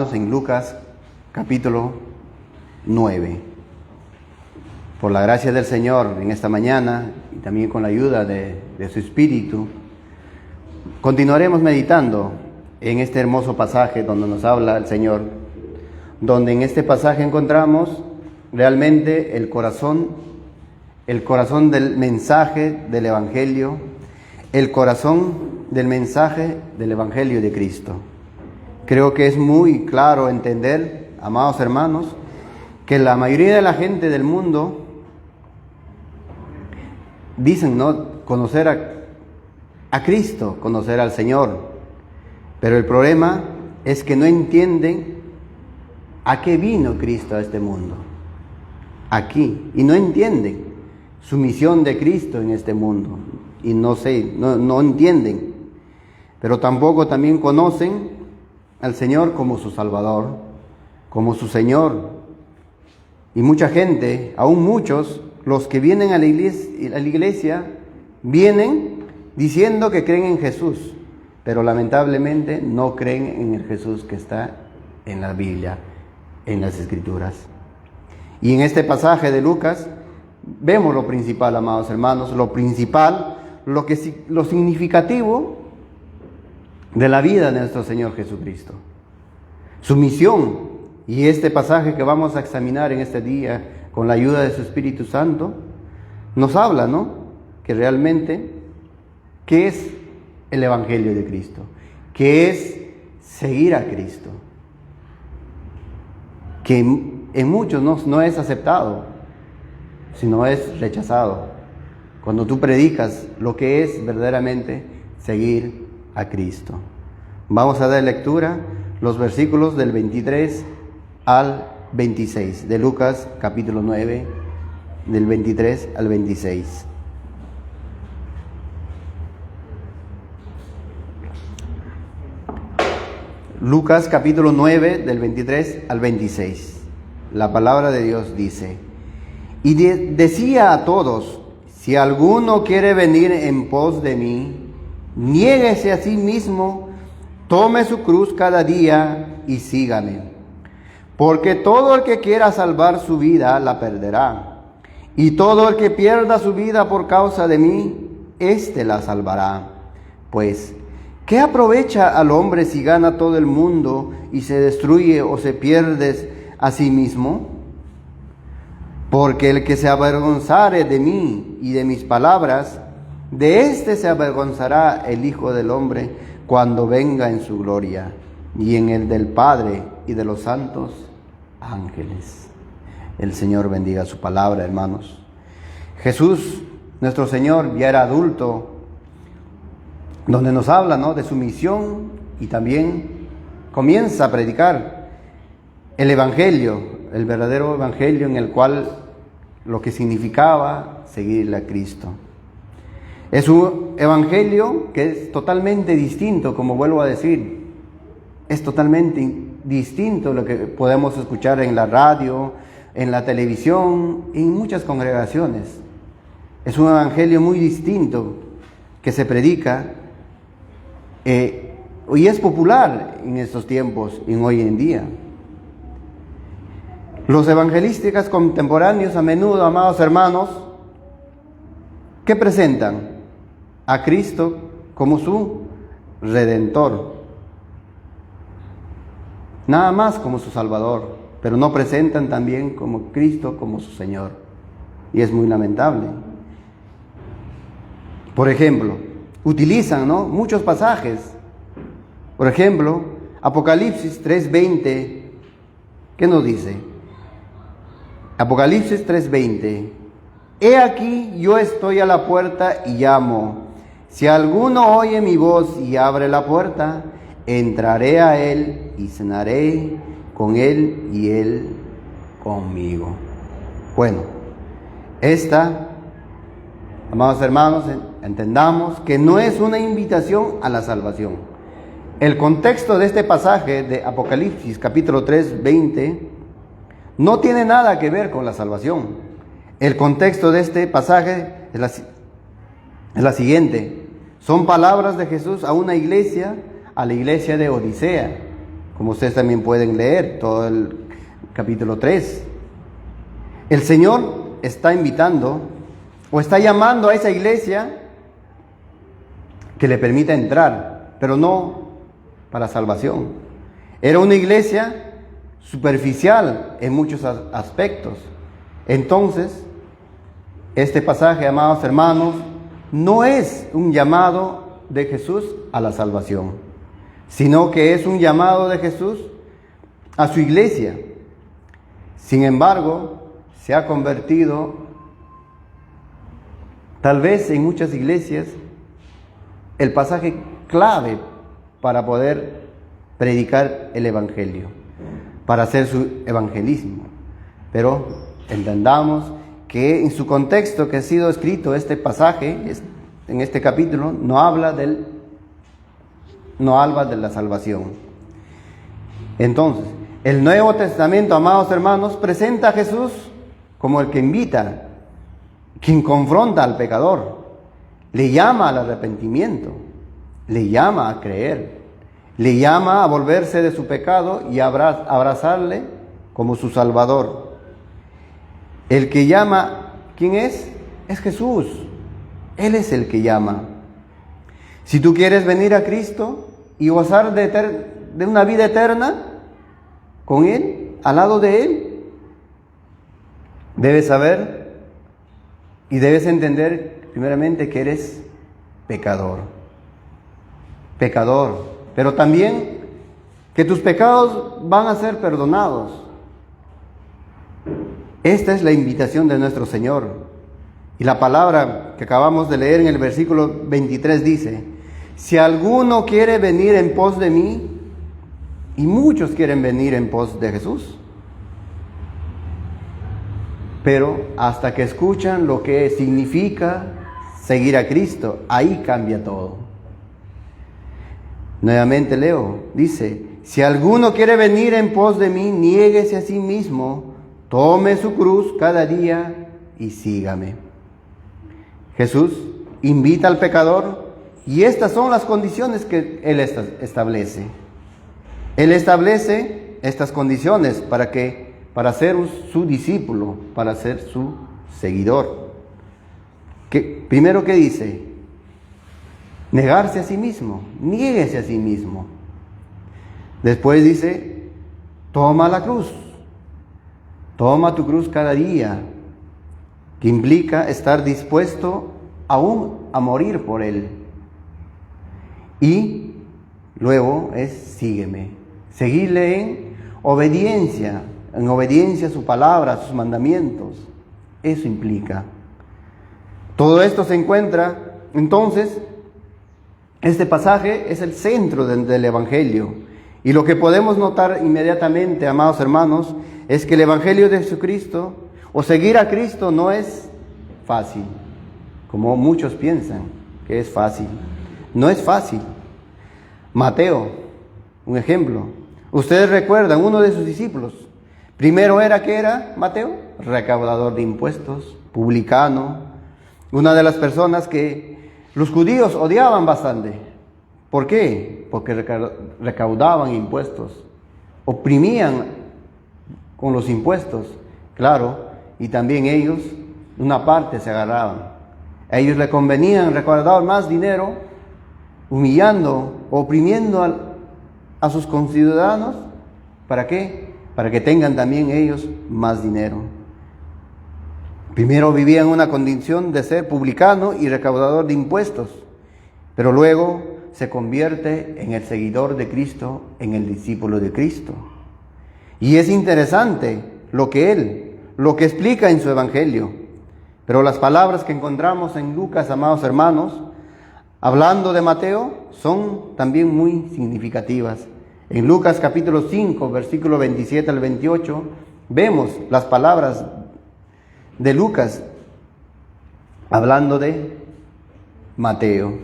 hermanos, en Lucas capítulo 9. Por la gracia del Señor en esta mañana y también con la ayuda de su Espíritu, continuaremos meditando en este hermoso pasaje donde nos habla el Señor, donde en este pasaje encontramos realmente el corazón del mensaje del Evangelio, el corazón del mensaje del Evangelio de Cristo. Creo que es muy claro entender, amados hermanos, que la mayoría de la gente del mundo dicen, ¿no?, conocer a Cristo, conocer al Señor, pero el problema es que no entienden a qué vino Cristo a este mundo, aquí, y no entienden su misión de Cristo en este mundo, y no entienden, pero tampoco también conocen al Señor como su Salvador, como su Señor. Y mucha gente, aún muchos, los que vienen a la iglesia, vienen diciendo que creen en Jesús, pero lamentablemente no creen en el Jesús que está en la Biblia, en las Escrituras. Y en este pasaje de Lucas vemos lo principal, amados hermanos, lo principal, lo significativo de la vida de nuestro Señor Jesucristo, su misión. Y este pasaje que vamos a examinar en este día con la ayuda de su Espíritu Santo nos habla, ¿no?, que realmente qué es el Evangelio de Cristo, qué es seguir a Cristo, que en muchos no es aceptado, sino es rechazado. Cuando tú predicas lo que es verdaderamente seguir a Cristo. Vamos a dar lectura los versículos del 23 al 26 de Lucas capítulo 9, del 23 al 26. Lucas capítulo 9, del 23 al 26. La palabra de Dios dice: y decía a todos: si alguno quiere venir en pos de mí, niéguese a sí mismo, tome su cruz cada día y sígame. Porque todo el que quiera salvar su vida la perderá, y todo el que pierda su vida por causa de mí, éste la salvará. Pues, ¿qué aprovecha al hombre si gana todo el mundo y se destruye o se pierde a sí mismo? Porque el que se avergonzare de mí y de mis palabras, de éste se avergonzará el Hijo del Hombre cuando venga en su gloria, y en el del Padre y de los santos ángeles. El Señor bendiga su palabra, hermanos. Jesús, nuestro Señor, ya era adulto, donde nos habla, ¿no?, de su misión, y también comienza a predicar el Evangelio, el verdadero Evangelio, en el cual lo que significaba seguirle a Cristo. Es un Evangelio que es totalmente distinto, como vuelvo a decir, es totalmente distinto a lo que podemos escuchar en la radio, en la televisión, en muchas congregaciones. Es un Evangelio muy distinto que se predica y es popular en estos tiempos, en hoy en día. Los evangelísticos contemporáneos a menudo, amados hermanos, ¿qué presentan? A Cristo como su Redentor, nada más como su Salvador, pero no presentan también como Cristo como su Señor, y es muy lamentable. Por ejemplo, utilizan, ¿no?, muchos pasajes. Por ejemplo, Apocalipsis 3:20, ¿qué nos dice? Apocalipsis 3:20: he aquí, yo estoy a la puerta y llamo. Si alguno oye mi voz y abre la puerta, entraré a él y cenaré con él y él conmigo. Bueno, amados hermanos, entendamos que no es una invitación a la salvación. El contexto de este pasaje de Apocalipsis capítulo 3:20 no tiene nada que ver con la salvación. El contexto de este pasaje es la siguiente. Son palabras de Jesús a una iglesia, a la iglesia de Odisea. como ustedes también pueden leer todo el capítulo 3. El Señor está invitando o está llamando a esa iglesia que le permita entrar, pero no para salvación. Era una iglesia superficial en muchos aspectos. Entonces, este pasaje, amados hermanos, no es un llamado de Jesús a la salvación, sino que es un llamado de Jesús a su iglesia. Sin embargo, se ha convertido, tal vez en muchas iglesias, el pasaje clave para poder predicar el Evangelio, para hacer su evangelismo. Pero entendamos que en su contexto que ha sido escrito este pasaje, en este capítulo, no habla de la salvación. Entonces, el Nuevo Testamento, amados hermanos, presenta a Jesús como el que invita, quien confronta al pecador, le llama al arrepentimiento, le llama a creer, le llama a volverse de su pecado y a abrazarle como su Salvador. El que llama, ¿quién es? Es Jesús. Él es el que llama. Si tú quieres venir a Cristo y gozar de una vida eterna con Él, al lado de Él, debes saber y debes entender primeramente que eres pecador. Pecador. Pero también que tus pecados van a ser perdonados. Esta es la invitación de nuestro Señor. Y la palabra que acabamos de leer en el versículo 23 dice: si alguno quiere venir en pos de mí, y muchos quieren venir en pos de Jesús, pero hasta que escuchan lo que significa seguir a Cristo, ahí cambia todo. Nuevamente leo, dice: si alguno quiere venir en pos de mí, niéguese a sí mismo, tome su cruz cada día y sígame. Jesús invita al pecador y estas son las condiciones que Él establece. Él establece estas condiciones para ser su discípulo, para ser su seguidor. Primero, ¿qué dice? Negarse a sí mismo, niéguese a sí mismo. Después dice: toma la cruz, toma tu cruz cada día, que implica estar dispuesto aún a morir por Él. Y luego es: sígueme, seguirle en obediencia a su palabra, a sus mandamientos. Eso implica. Todo esto se encuentra, entonces, este pasaje es el centro del Evangelio. Y lo que podemos notar inmediatamente, amados hermanos, es que el Evangelio de Jesucristo, o seguir a Cristo, no es fácil, como muchos piensan que es fácil. No es fácil. Mateo, un ejemplo. Ustedes recuerdan, uno de sus discípulos, primero ¿qué era Mateo? Recaudador de impuestos, publicano, una de las personas que los judíos odiaban bastante. ¿Por qué? Porque recaudaban impuestos, oprimían con los impuestos, claro, y también ellos, una parte se agarraban. A ellos les convenían recaudar más dinero, humillando, oprimiendo a sus conciudadanos. ¿Para qué? Para que tengan también ellos más dinero. Primero vivían una condición de ser publicano y recaudador de impuestos, pero luego se convierte en el seguidor de Cristo, en el discípulo de Cristo. Y es interesante lo que explica en su Evangelio. Pero las palabras que encontramos en Lucas, amados hermanos, hablando de Mateo, son también muy significativas. En Lucas capítulo 5, versículo 27 al 28, vemos las palabras de Lucas hablando de Mateo.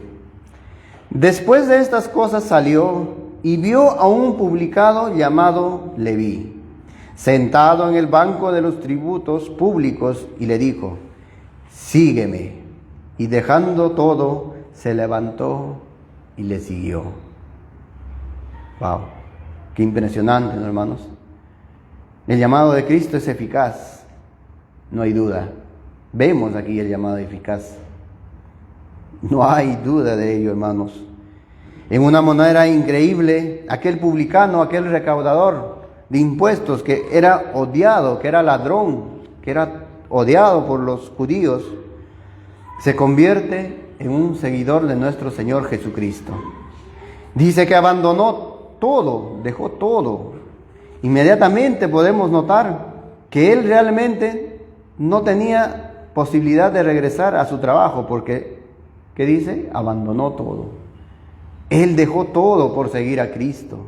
Después de estas cosas salió y vio a un publicano llamado Leví, sentado en el banco de los tributos públicos, y le dijo: sígueme. Y dejando todo, se levantó y le siguió. Wow, Qué impresionante, ¿no, hermanos? El llamado de Cristo es eficaz, no hay duda. Vemos aquí el llamado eficaz. No hay duda de ello, hermanos. En una manera increíble, aquel publicano, aquel recaudador de impuestos que era odiado, que era ladrón, que era odiado por los judíos, se convierte en un seguidor de nuestro Señor Jesucristo. Dice que abandonó todo, dejó todo. Inmediatamente podemos notar que él realmente no tenía posibilidad de regresar a su trabajo porque, ¿qué dice? Abandonó todo. Él dejó todo por seguir a Cristo.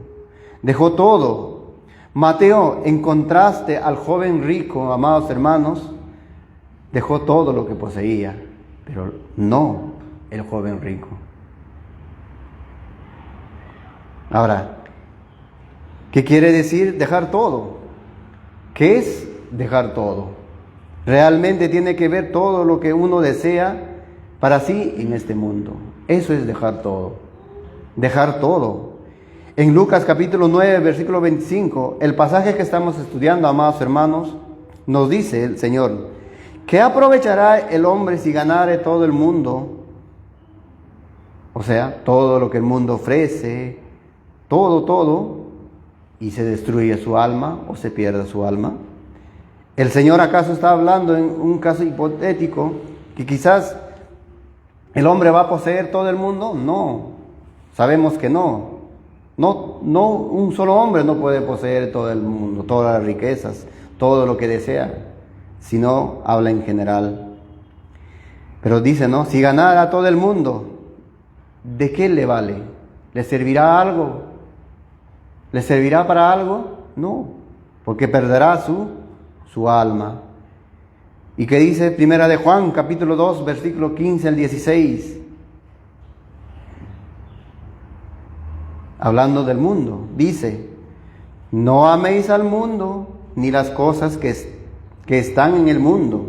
Dejó todo. Mateo, en contraste al joven rico, amados hermanos, dejó todo lo que poseía, pero no el joven rico. Ahora, ¿qué quiere decir dejar todo? ¿Qué es dejar todo? Realmente tiene que ver todo lo que uno desea para sí en este mundo. Eso es dejar todo. Dejar todo. En Lucas capítulo 9, versículo 25, el pasaje que estamos estudiando, amados hermanos, nos dice el Señor: ¿qué aprovechará el hombre si ganare todo el mundo? O sea, todo lo que el mundo ofrece, todo, y se destruye su alma o se pierde su alma. ¿El Señor acaso está hablando en un caso hipotético que quizás el hombre va a poseer todo el mundo? No, sabemos que no. No, un solo hombre no puede poseer todo el mundo, todas las riquezas, todo lo que desea, sino habla en general. Pero dice, ¿no? Si ganara todo el mundo, ¿de qué le vale? ¿Le servirá algo? ¿Le servirá para algo? No, porque perderá su alma. ¿Y qué dice Primera de Juan, capítulo 2, versículo 15 al 16? Hablando del mundo, dice: no améis al mundo, ni las cosas que están en el mundo.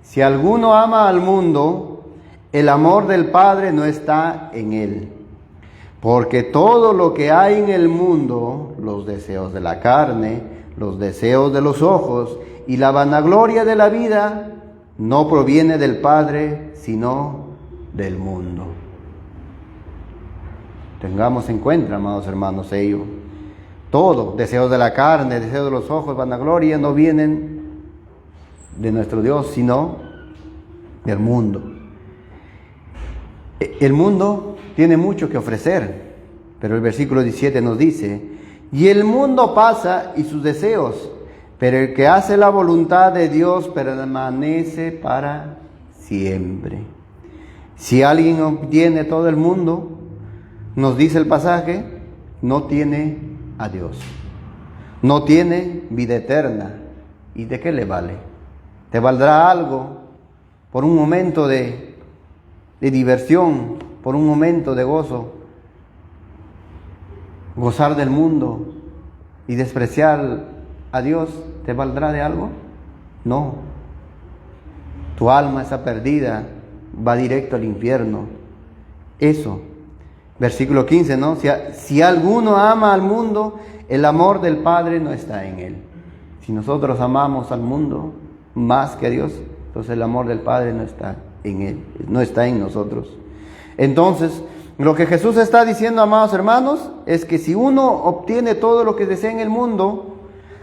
Si alguno ama al mundo, el amor del Padre no está en él. Porque todo lo que hay en el mundo, los deseos de la carne, los deseos de los ojos y la vanagloria de la vida, no proviene del Padre, sino del mundo. Tengamos en cuenta, amados hermanos, ello. Todo, deseos de la carne, deseos de los ojos, vanagloria, no vienen de nuestro Dios, sino del mundo. El mundo tiene mucho que ofrecer, pero el versículo 17 nos dice: y el mundo pasa y sus deseos, pero el que hace la voluntad de Dios permanece para siempre. Si alguien obtiene todo el mundo, nos dice el pasaje, no tiene a Dios, no tiene vida eterna. ¿Y de qué le vale? ¿Te valdrá algo por un momento de diversión, por un momento de gozo? Gozar del mundo y despreciar a Dios, ¿te valdrá de algo? No. Tu alma está perdida, va directo al infierno. Eso. Versículo 15, ¿no? Si alguno ama al mundo, el amor del Padre no está en él. Si nosotros amamos al mundo más que a Dios, entonces el amor del Padre no está en él, no está en nosotros. Entonces, lo que Jesús está diciendo, amados hermanos, es que si uno obtiene todo lo que desea en el mundo,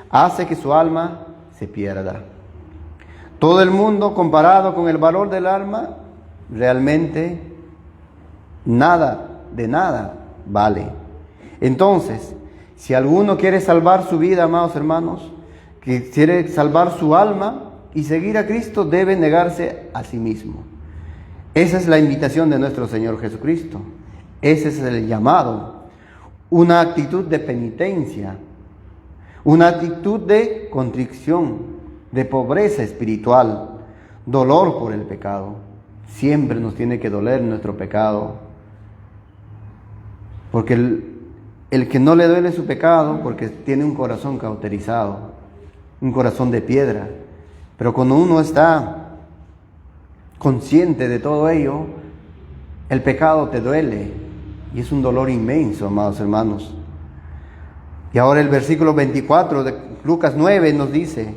hace que su alma se pierda. Todo el mundo, comparado con el valor del alma, realmente nada, de nada vale. Entonces, si alguno quiere salvar su vida, amados hermanos, que quiere salvar su alma y seguir a Cristo, debe negarse a sí mismo. Esa es la invitación de nuestro Señor Jesucristo. Ese es el llamado. Una actitud de penitencia, una actitud de contrición, de pobreza espiritual, dolor por el pecado. Siempre nos tiene que doler nuestro pecado. Porque el que no le duele su pecado, porque tiene un corazón cauterizado, un corazón de piedra. Pero cuando uno está consciente de todo ello, el pecado te duele y es un dolor inmenso, amados hermanos. Y ahora el versículo 24 de Lucas 9 nos dice,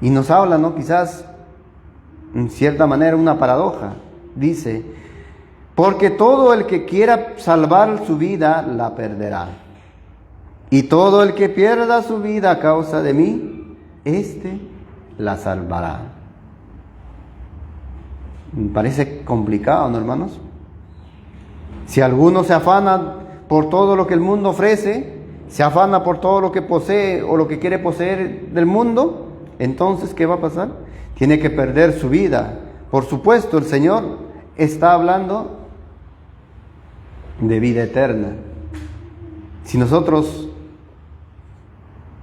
y nos habla, ¿no? Quizás, en cierta manera, una paradoja. Dice, porque todo el que quiera salvar su vida, la perderá. Y todo el que pierda su vida a causa de mí, éste la salvará. Me parece complicado, ¿no, hermanos? Si alguno se afana por todo lo que el mundo ofrece, se afana por todo lo que posee o lo que quiere poseer del mundo, entonces, ¿qué va a pasar? Tiene que perder su vida. Por supuesto, el Señor está hablando de vida eterna. Si nosotros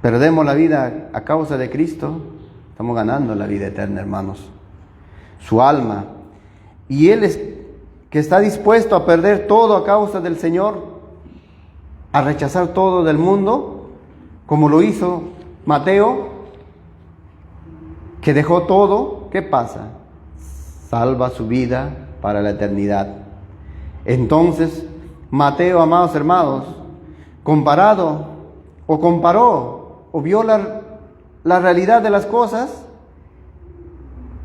perdemos la vida a causa de Cristo, estamos ganando la vida eterna, hermanos. Su alma. Y Él es que está dispuesto a perder todo a causa del Señor, a rechazar todo del mundo, como lo hizo Mateo, que dejó todo. ¿Qué pasa? Salva su vida para la eternidad. Entonces, Mateo, amados hermanos, comparó o vio la realidad de las cosas,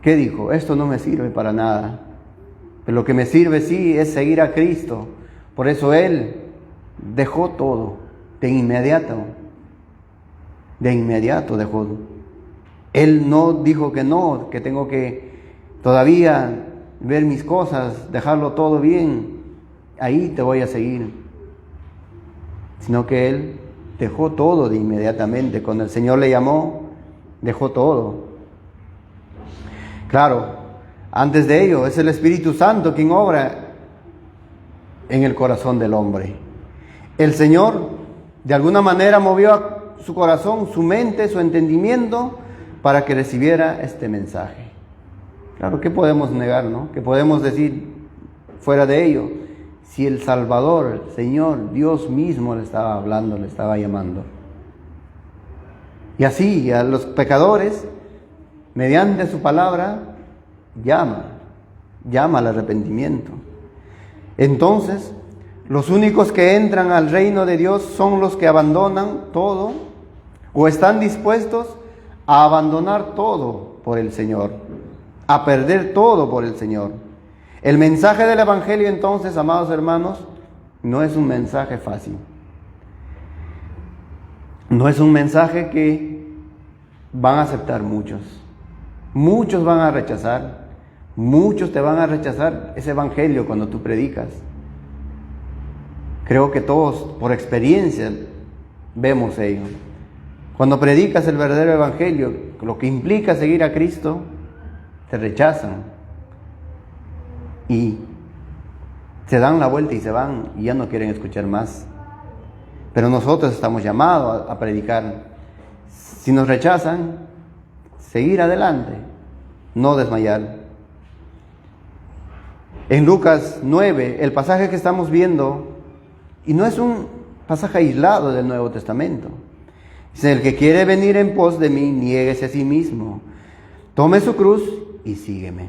¿qué dijo? Esto no me sirve para nada. Pero lo que me sirve sí es seguir a Cristo. Por eso Él dejó todo de inmediato. De inmediato dejó. Él no dijo que no, que tengo que todavía ver mis cosas, dejarlo todo bien. Ahí te voy a seguir. Sino que Él dejó todo de inmediatamente. Cuando el Señor le llamó, dejó todo. Claro, antes de ello es el Espíritu Santo quien obra en el corazón del hombre. El Señor de alguna manera movió su corazón, su mente, su entendimiento para que recibiera este mensaje. Claro, ¿qué podemos negar, no? ¿Qué podemos decir fuera de ello? Si el Salvador, el Señor, Dios mismo le estaba hablando, le estaba llamando. Y así a los pecadores, mediante su palabra, llama al arrepentimiento. Entonces, los únicos que entran al reino de Dios son los que abandonan todo o están dispuestos a abandonar todo por el Señor, a perder todo por el Señor. El mensaje del Evangelio, entonces, amados hermanos, no es un mensaje fácil. No es un mensaje que van a aceptar muchos. Muchos van a rechazar. Muchos te van a rechazar ese Evangelio cuando tú predicas. Creo que todos, por experiencia, vemos ello. Cuando predicas el verdadero Evangelio, lo que implica seguir a Cristo, te rechazan. Y se dan la vuelta y se van y ya no quieren escuchar más. Pero nosotros estamos llamados a predicar. Si nos rechazan, seguir adelante, no desmayar. En Lucas 9, el pasaje que estamos viendo, y no es un pasaje aislado del Nuevo Testamento. Dice, el que quiere venir en pos de mí, niéguese a sí mismo, tome su cruz y sígueme.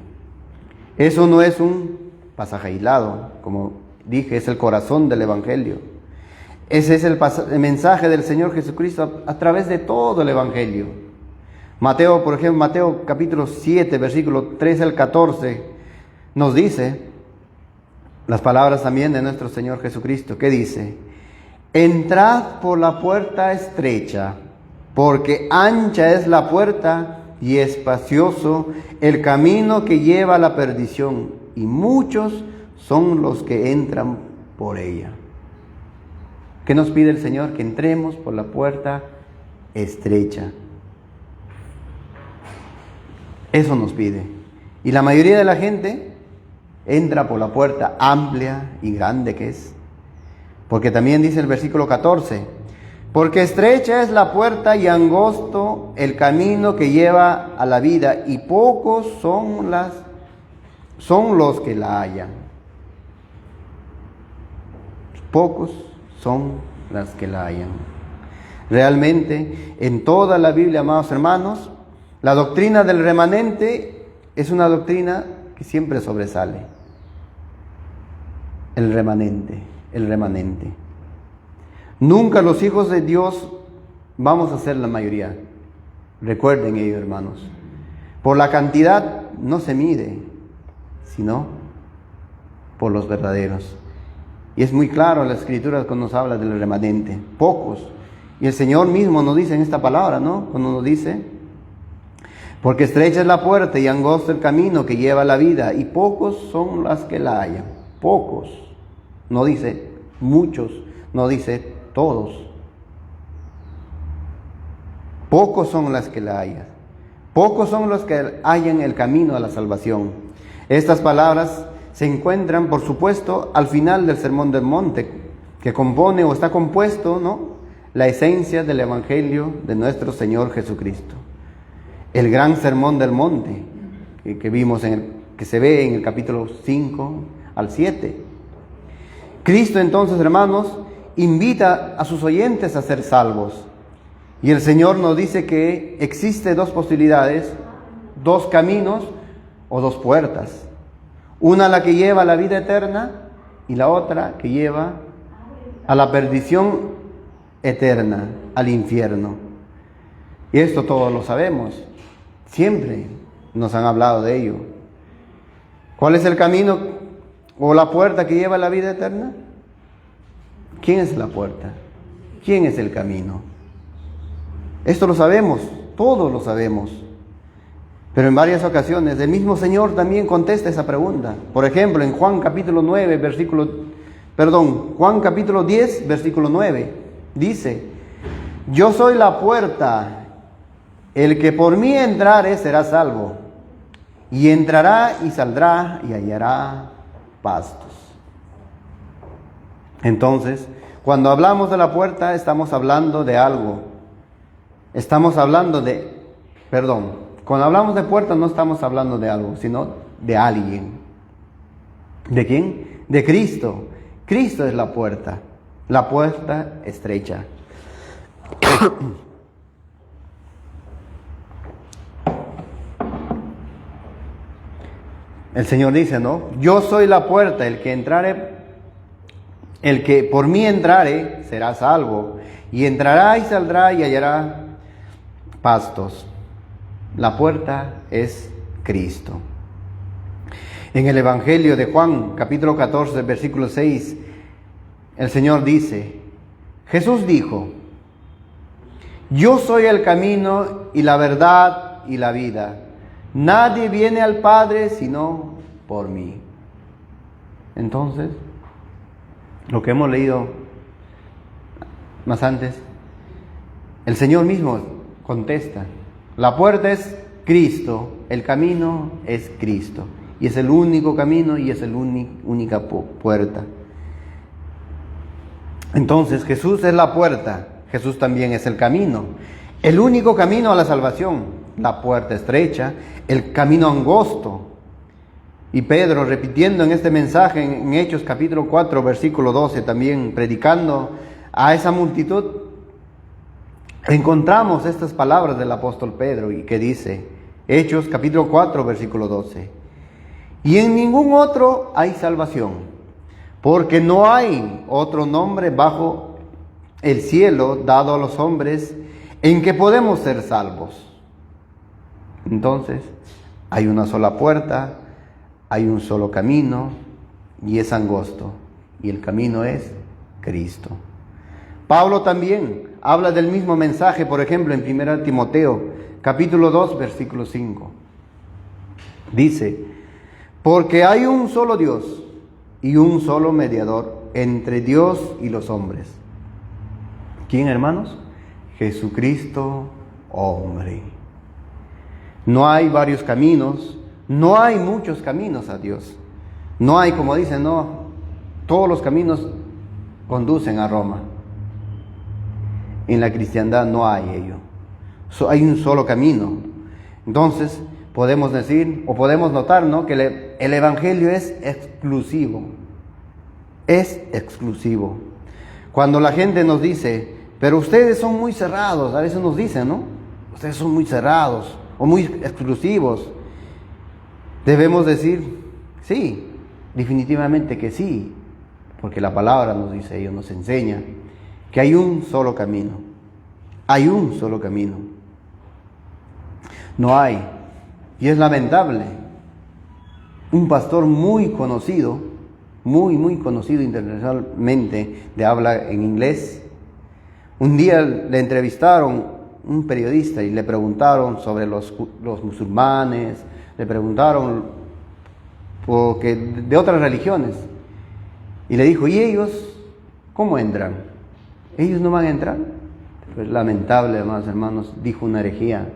Eso no es un pasaje aislado, como dije, es el corazón del Evangelio. Ese es el mensaje del Señor Jesucristo a través de todo el Evangelio. Mateo, por ejemplo, Mateo capítulo 7, versículo 13 al 14, nos dice las palabras también de nuestro Señor Jesucristo, que dice: entrad por la puerta estrecha, porque ancha es la puerta y espacioso el camino que lleva a la perdición, y muchos son los que entran por ella. ¿Qué nos pide el Señor? Que entremos por la puerta estrecha. Eso nos pide. Y la mayoría de la gente entra por la puerta amplia y grande que es. Porque también dice el versículo 14: porque estrecha es la puerta y angosto el camino que lleva a la vida, y pocos son los que la hallan. Pocos son las que la hallan. Realmente, en toda la Biblia, amados hermanos, la doctrina del remanente es una doctrina que siempre sobresale. El remanente. Nunca los hijos de Dios vamos a ser la mayoría. Recuerden ello, hermanos. Por la cantidad no se mide, sino por los verdaderos. Y es muy claro en la Escritura cuando nos habla del remanente. Pocos. Y el Señor mismo nos dice en esta palabra, ¿no? Cuando nos dice: porque estrecha es la puerta y angosto el camino que lleva a la vida, y pocos son las que la hallan. Pocos. No dice muchos, no dice todos. Pocos son las que la hallan. Pocos son los que hallan el camino a la salvación. Estas palabras se encuentran, por supuesto, al final del Sermón del Monte, que compone o está compuesto, ¿no?, la esencia del Evangelio de nuestro Señor Jesucristo. El gran Sermón del Monte, que vimos que se ve en el capítulo 5 al 7. Cristo, entonces, hermanos, invita a sus oyentes a ser salvos. Y el Señor nos dice que existe dos posibilidades, dos caminos o dos puertas. Una la que lleva a la vida eterna y la otra que lleva a la perdición eterna, al infierno. Y esto todos lo sabemos. Siempre nos han hablado de ello. ¿Cuál es el camino o la puerta que lleva a la vida eterna? ¿Quién es la puerta? ¿Quién es el camino? Esto lo sabemos, todos lo sabemos. Pero en varias ocasiones el mismo Señor también contesta esa pregunta. Por ejemplo, en Juan capítulo 10, versículo 9, dice: yo soy la puerta, el que por mí entrare será salvo, y entrará y saldrá y hallará pastos. Entonces, cuando hablamos de la puerta, estamos hablando de algo. Cuando hablamos de puerta no estamos hablando de algo, sino de alguien. ¿De quién? De Cristo. Cristo es la puerta estrecha. El Señor dice, ¿no? Yo soy la puerta, el que por mí entrare será salvo, y entrará y saldrá y hallará pastos. La puerta es Cristo. En el Evangelio de Juan, capítulo 14, versículo 6, el Señor dice: Jesús dijo: yo soy el camino y la verdad y la vida. Nadie viene al Padre sino por mí. Entonces, lo que hemos leído más antes, el Señor mismo contesta: la puerta es Cristo, el camino es Cristo, y es el único camino y es la única puerta. Entonces Jesús es la puerta, Jesús también es el camino, el único camino a la salvación, la puerta estrecha, el camino angosto. Y Pedro, repitiendo en este mensaje en Hechos capítulo 4 versículo 12, también predicando a esa multitud, encontramos estas palabras del apóstol Pedro, y que dice, Hechos capítulo 4 versículo 12: y en ningún otro hay salvación, porque no hay otro nombre bajo el cielo dado a los hombres en que podemos ser salvos. Entonces, hay una sola puerta, hay un solo camino, y es angosto, y el camino es Cristo. Pablo también habla del mismo mensaje, por ejemplo, en 1 Timoteo, capítulo 2, versículo 5. Dice: porque hay un solo Dios y un solo mediador entre Dios y los hombres. ¿Quién, hermanos? Jesucristo, hombre. No hay varios caminos, no hay muchos caminos a Dios. No hay, como dicen, no, todos los caminos conducen a Roma. En la cristiandad no hay ello. Hay un solo camino. Entonces, podemos decir, o podemos notar, ¿no?, que el Evangelio es exclusivo. Es exclusivo. Cuando la gente nos dice: pero ustedes son muy cerrados, a veces nos dicen, ¿no? Ustedes son muy cerrados o muy exclusivos. Debemos decir: sí, definitivamente que sí, porque la palabra nos dice, ellos nos enseña que hay un solo camino. Hay un solo camino. No hay. Y es lamentable. Un pastor muy conocido, muy conocido internacionalmente, de habla en inglés, un día le entrevistaron un periodista y le preguntaron sobre los musulmanes, le preguntaron de otras religiones. Y le dijo, ¿y ellos cómo entran? ¿Ellos no van a entrar? Pues lamentable, hermanos, dijo una herejía,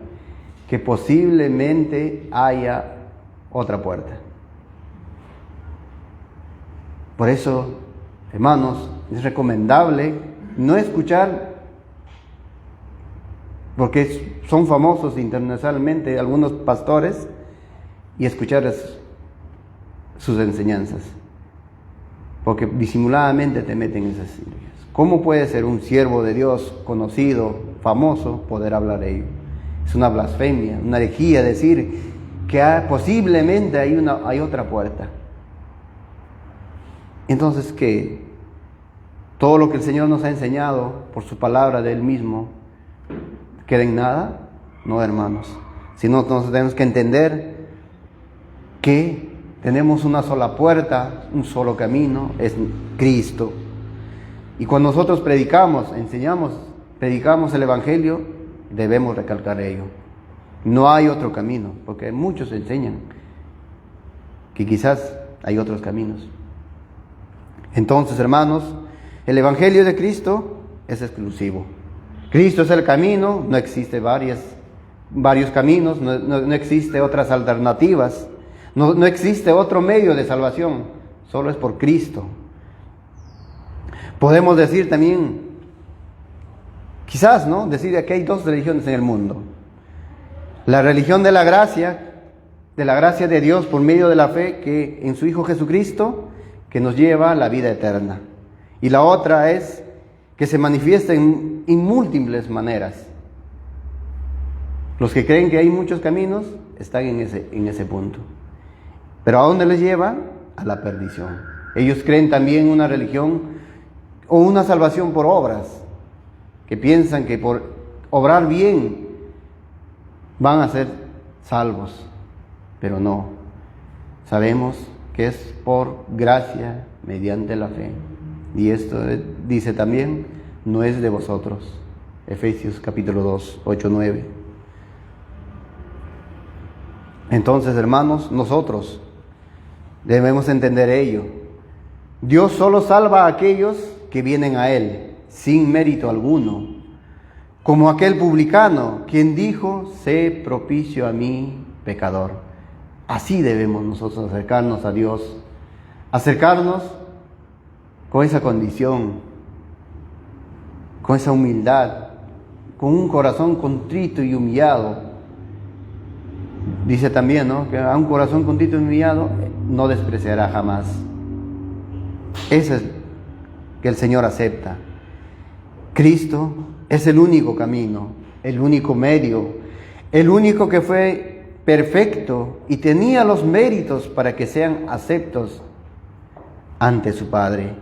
que posiblemente haya otra puerta. Por eso, hermanos, es recomendable no escuchar, porque son famosos internacionalmente algunos pastores, y escuchar sus enseñanzas, porque disimuladamente te meten esas ideas. ¿Cómo puede ser un siervo de Dios conocido, famoso, poder hablar de ello? Es una blasfemia, una herejía decir que posiblemente hay otra puerta. Entonces, ¿qué? Todo lo que el Señor nos ha enseñado por su palabra de Él mismo, ¿queda en nada? No, hermanos. Sino nosotros tenemos que entender que tenemos una sola puerta, un solo camino, es Cristo. Y cuando nosotros predicamos el Evangelio, debemos recalcar ello. No hay otro camino, porque muchos enseñan que quizás hay otros caminos. Entonces, hermanos, el Evangelio de Cristo es exclusivo. Cristo es el camino, no existe varios caminos, no existe otras alternativas, no existe otro medio de salvación, solo es por Cristo. Podemos decir también, quizás, ¿no? Decir que hay dos religiones en el mundo. La religión de la gracia de Dios por medio de la fe que en su Hijo Jesucristo, que nos lleva a la vida eterna. Y la otra es que se manifiesta en múltiples maneras. Los que creen que hay muchos caminos están en ese punto. Pero ¿a dónde les lleva? A la perdición. Ellos creen también una religión o una salvación por obras, que piensan que por obrar bien van a ser salvos, pero no. Sabemos que es por gracia mediante la fe. Y esto dice también, no es de vosotros. Efesios capítulo 2, 8, 9. Entonces, hermanos, nosotros debemos entender ello. Dios solo salva a aquellos que vienen a Él, sin mérito alguno. Como aquel publicano, quien dijo, sé propicio a mí, pecador. Así debemos nosotros acercarnos a Dios. Acercarnos con esa condición, con esa humildad, con un corazón contrito y humillado. Dice también, ¿no?, que a un corazón contrito y humillado no despreciará jamás. Ese es que el Señor acepta. Cristo es el único camino, el único medio, el único que fue perfecto y tenía los méritos para que sean aceptos ante su Padre.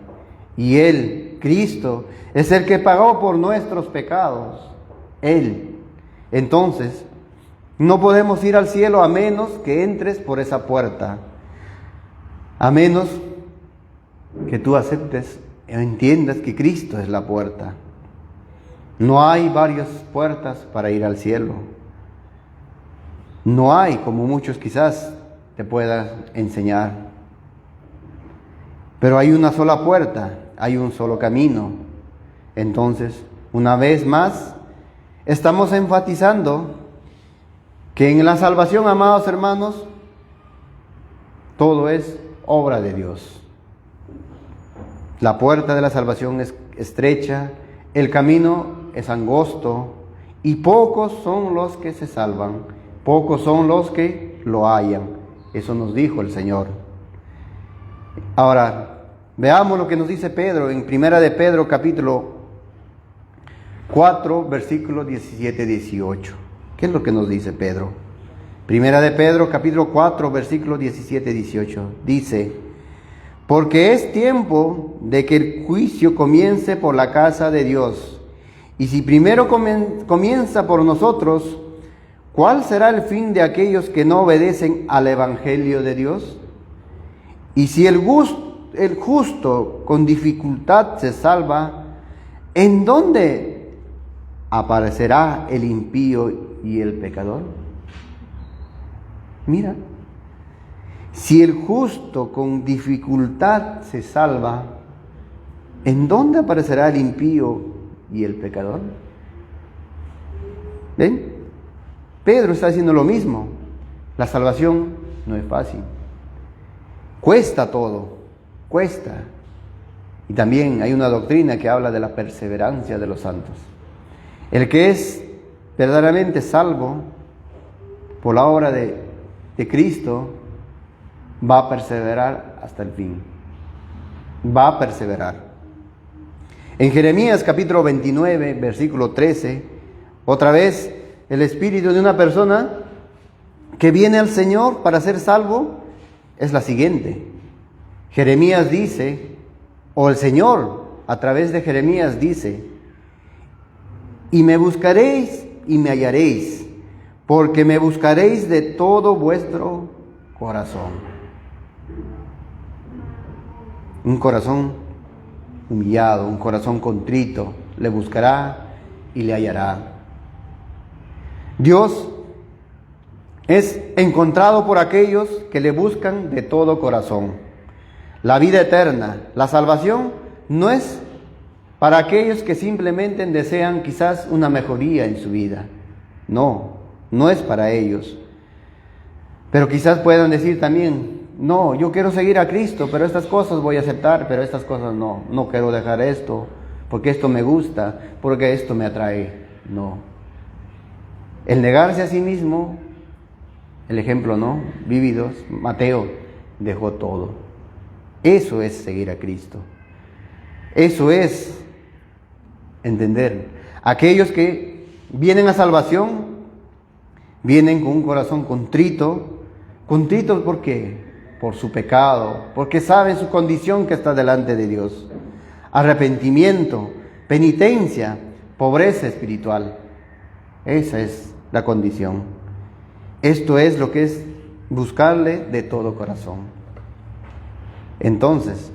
Y Él, Cristo, es el que pagó por nuestros pecados. Él. Entonces, no podemos ir al cielo a menos que entres por esa puerta. A menos que tú aceptes o entiendas que Cristo es la puerta. No hay varias puertas para ir al cielo. No hay, como muchos quizás te puedan enseñar. Pero hay una sola puerta, hay un solo camino. Entonces, una vez más, estamos enfatizando que en la salvación, amados hermanos, todo es obra de Dios. La puerta de la salvación es estrecha, el camino es angosto y pocos son los que se salvan, pocos son los que lo hallan. Eso nos dijo el Señor. Ahora, veamos lo que nos dice Pedro en Primera de Pedro capítulo 4, versículos 17-18. ¿Qué es lo que nos dice Pedro? Primera de Pedro capítulo 4, versículos 17-18. Dice: Porque es tiempo de que el juicio comience por la casa de Dios. Y si primero comienza por nosotros, ¿cuál será el fin de aquellos que no obedecen al Evangelio de Dios? Y si el justo con dificultad se salva, ¿en dónde aparecerá el impío y el pecador? Mira, si el justo con dificultad se salva, ¿en dónde aparecerá el impío y el pecador? ¿Ven? Pedro está haciendo lo mismo. La salvación no es fácil. Cuesta todo, cuesta. Y también hay una doctrina que habla de la perseverancia de los santos. El que es verdaderamente salvo por la obra de Cristo va a perseverar hasta el fin. Va a perseverar. En Jeremías capítulo 29, versículo 13, otra vez el espíritu de una persona que viene al Señor para ser salvo es la siguiente. Jeremías dice, o el Señor a través de Jeremías dice: y me buscaréis y me hallaréis, porque me buscaréis de todo vuestro corazón. Un corazón humillado, un corazón contrito, le buscará y le hallará. Dios es encontrado por aquellos que le buscan de todo corazón. La vida eterna, la salvación, no es para aquellos que simplemente desean quizás una mejoría en su vida. No, no es para ellos. Pero quizás puedan decir también: no, yo quiero seguir a Cristo, pero estas cosas voy a aceptar, pero estas cosas no quiero dejar esto, porque esto me gusta, porque esto me atrae. No. El negarse a sí mismo, el ejemplo, ¿no? Vividos, Mateo dejó todo. Eso es seguir a Cristo. Eso es entender. Aquellos que vienen a salvación, vienen con un corazón contrito. Contrito, ¿por qué? Por su pecado, porque saben su condición que está delante de Dios. Arrepentimiento, penitencia, pobreza espiritual. Esa es la condición. Esto es lo que es buscarle de todo corazón. Entonces,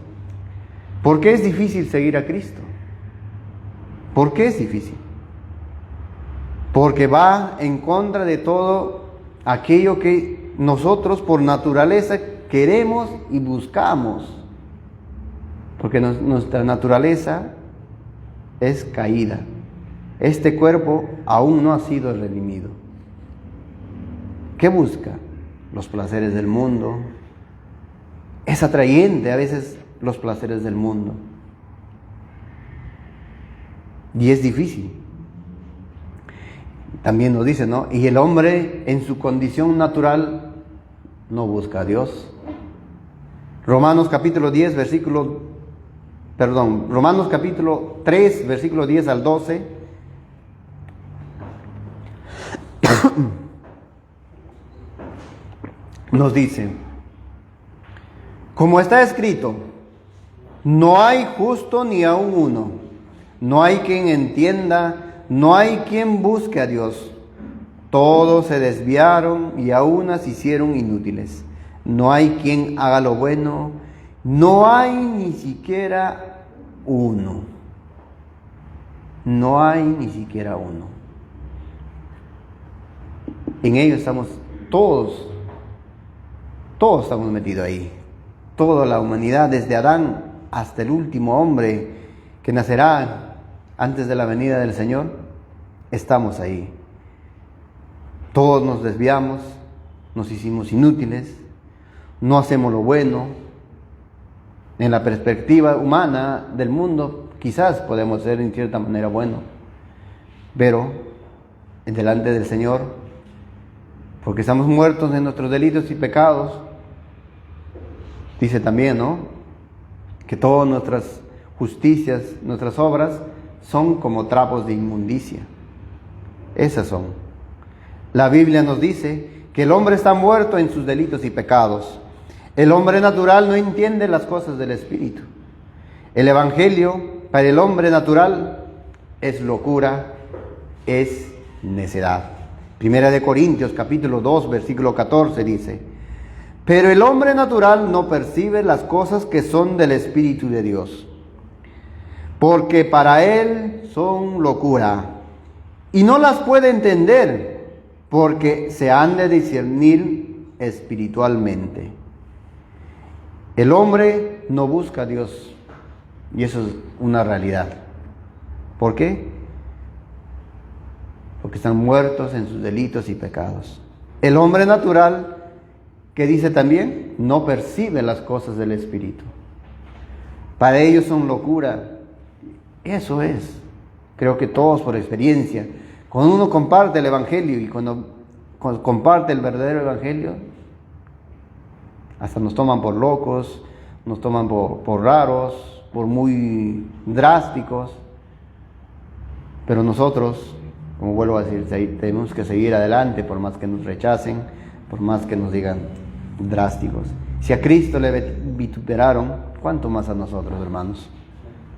¿por qué es difícil seguir a Cristo? ¿Por qué es difícil? Porque va en contra de todo aquello que nosotros por naturaleza queremos y buscamos. Porque nuestra naturaleza es caída. Este cuerpo aún no ha sido redimido. ¿Qué busca? Los placeres del mundo. Es atrayente a veces los placeres del mundo. Y es difícil. También nos dice, ¿no? Y el hombre en su condición natural no busca a Dios. Romanos capítulo 3, versículo 10 al 12. Nos dice: como está escrito, no hay justo ni aun uno, no hay quien entienda, no hay quien busque a Dios. Todos se desviaron y a unas hicieron inútiles. No hay quien haga lo bueno, no hay ni siquiera uno. No hay ni siquiera uno. En ello estamos todos estamos metidos ahí. Toda la humanidad, desde Adán hasta el último hombre que nacerá antes de la venida del Señor, estamos ahí. Todos nos desviamos, nos hicimos inútiles, no hacemos lo bueno. En la perspectiva humana del mundo, quizás podemos ser en cierta manera buenos, pero delante del Señor, porque estamos muertos en nuestros delitos y pecados, dice también, ¿no?, que todas nuestras justicias, nuestras obras son como trapos de inmundicia. Esas son. La Biblia nos dice que el hombre está muerto en sus delitos y pecados. El hombre natural no entiende las cosas del Espíritu. El Evangelio para el hombre natural es locura, es necedad. Primera de Corintios capítulo 2 versículo 14 dice: pero el hombre natural no percibe las cosas que son del Espíritu de Dios, porque para él son locura, y no las puede entender, porque se han de discernir espiritualmente. El hombre no busca a Dios, y eso es una realidad. ¿Por qué? Porque están muertos en sus delitos y pecados. El hombre natural, que dice también, no percibe las cosas del Espíritu. Para ellos son locura. Eso es. Creo que todos por experiencia. Cuando uno comparte el Evangelio y cuando comparte el verdadero Evangelio, hasta nos toman por locos, nos toman por raros, por muy drásticos. Pero nosotros, como vuelvo a decir, tenemos que seguir adelante por más que nos rechacen, por más que nos digan drásticos. Si a Cristo le vituperaron, ¿cuánto más a nosotros, hermanos?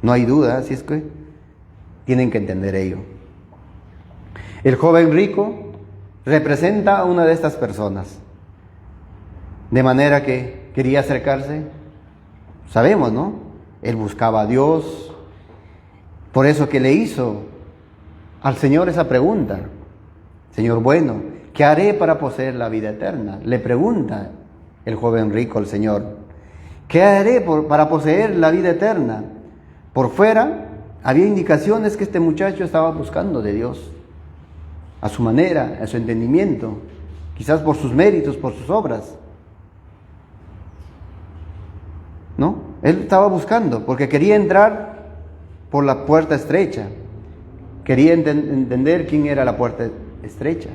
No hay duda, así es que tienen que entender ello. El joven rico representa a una de estas personas, de manera que quería acercarse. Sabemos, ¿no? Él buscaba a Dios, por eso que le hizo al Señor esa pregunta: Señor bueno, ¿qué haré para poseer la vida eterna? Le pregunta el joven rico al Señor: ¿qué haré para poseer la vida eterna? Por fuera había indicaciones que este muchacho estaba buscando de Dios, a su manera, a su entendimiento, quizás por sus méritos, por sus obras. ¿No? Él estaba buscando porque quería entrar por la puerta estrecha. Quería entender quién era la puerta estrecha.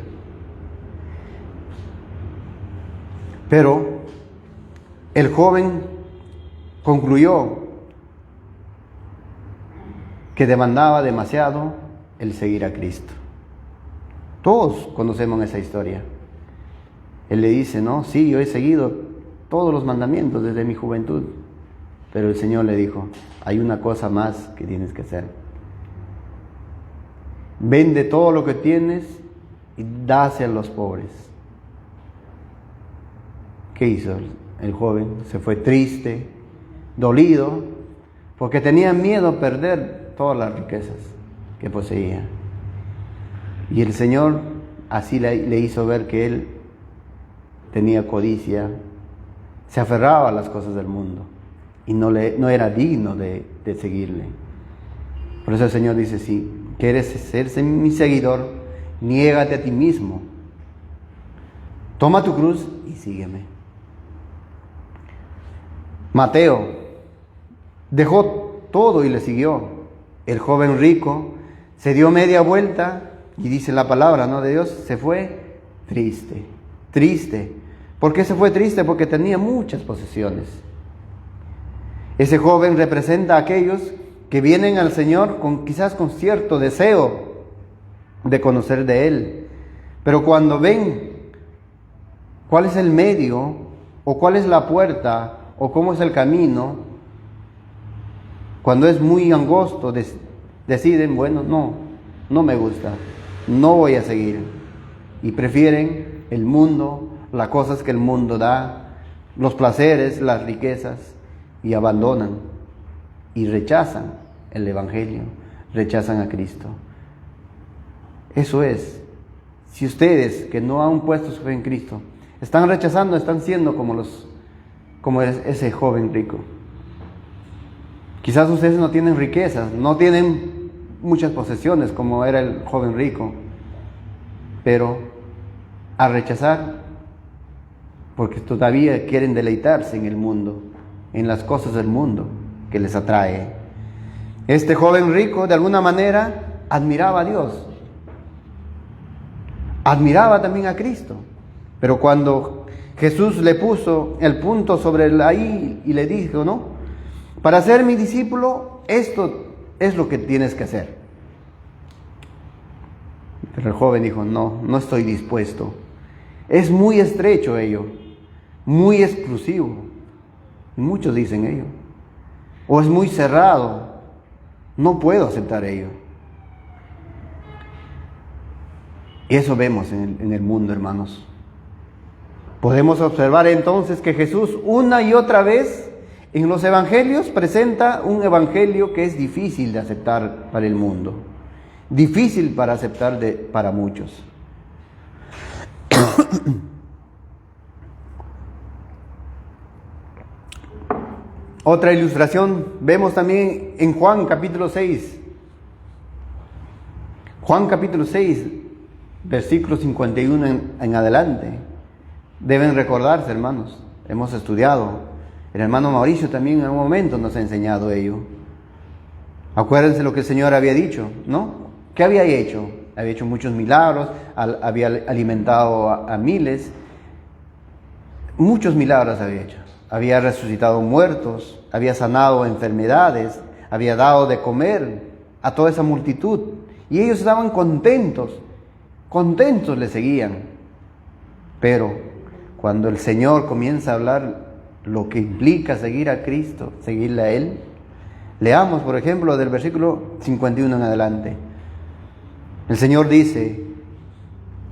Pero el joven concluyó que demandaba demasiado el seguir a Cristo. Todos conocemos esa historia. Él le dice, no, sí, yo he seguido todos los mandamientos desde mi juventud. Pero el Señor le dijo, hay una cosa más que tienes que hacer. Vende todo lo que tienes y dase a los pobres. ¿Qué hizo el joven? Se fue triste, dolido, porque tenía miedo a perder todas las riquezas que poseía. Y el Señor así le hizo ver que él tenía codicia, se aferraba a las cosas del mundo y no era digno de seguirle. Por eso el Señor dice, si quieres ser mi seguidor, niégate a ti mismo, toma tu cruz y sígueme. Mateo dejó todo y le siguió. El joven rico se dio media vuelta y dice la palabra, ¿no?, de Dios, se fue triste, triste. ¿Por qué se fue triste? Porque tenía muchas posesiones. Ese joven representa a aquellos que vienen al Señor quizás con cierto deseo de conocer de Él, pero cuando ven cuál es el medio, o cuál es la puerta, o cómo es el camino, cuando es muy angosto, deciden, bueno, no me gusta, no voy a seguir, y prefieren el mundo, las cosas que el mundo da, los placeres, las riquezas, y abandonan y rechazan el Evangelio, rechazan a Cristo. Eso es, si ustedes que no han puesto su fe en Cristo están rechazando, están siendo como ese joven rico. Quizás ustedes no tienen riquezas, no tienen muchas posesiones como era el joven rico, pero a rechazar porque todavía quieren deleitarse en el mundo, en las cosas del mundo que les atrae. Este joven rico de alguna manera admiraba a Dios, admiraba también a Cristo, pero cuando Jesús le puso el punto sobre la I y le dijo, no, para ser mi discípulo, esto es lo que tienes que hacer. Pero el joven dijo, no estoy dispuesto. Es muy estrecho ello, muy exclusivo. Muchos dicen ello. O es muy cerrado, no puedo aceptar ello. Y eso vemos en el mundo, hermanos. Podemos observar entonces que Jesús una y otra vez en los evangelios presenta un evangelio que es difícil de aceptar para el mundo, difícil para aceptar para muchos. Otra ilustración vemos también en Juan capítulo 6. Juan capítulo 6, versículo 51 en adelante. Deben recordarse, hermanos, hemos estudiado. El hermano Mauricio también en un momento nos ha enseñado ello. Acuérdense lo que el Señor había dicho, ¿no? ¿Qué había hecho? Había hecho muchos milagros, había alimentado a miles. Muchos milagros había hecho. Había resucitado muertos, había sanado enfermedades, había dado de comer a toda esa multitud. Y ellos estaban contentos le seguían. Pero cuando el Señor comienza a hablar lo que implica seguir a Cristo, seguirle a Él, leamos, por ejemplo, del versículo 51 en adelante. El Señor dice: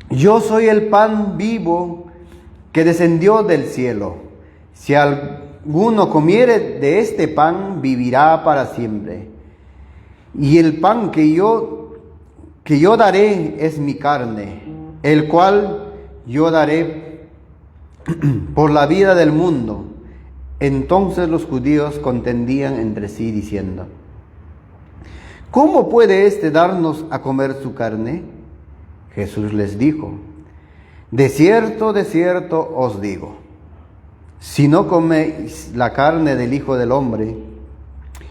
yo soy el pan vivo que descendió del cielo. Si alguno comiere de este pan, vivirá para siempre. Y el pan que yo daré es mi carne, el cual yo daré por la vida del mundo. Entonces los judíos contendían entre sí diciendo: ¿cómo puede éste darnos a comer su carne? Jesús les dijo: de cierto os digo, si no coméis la carne del Hijo del Hombre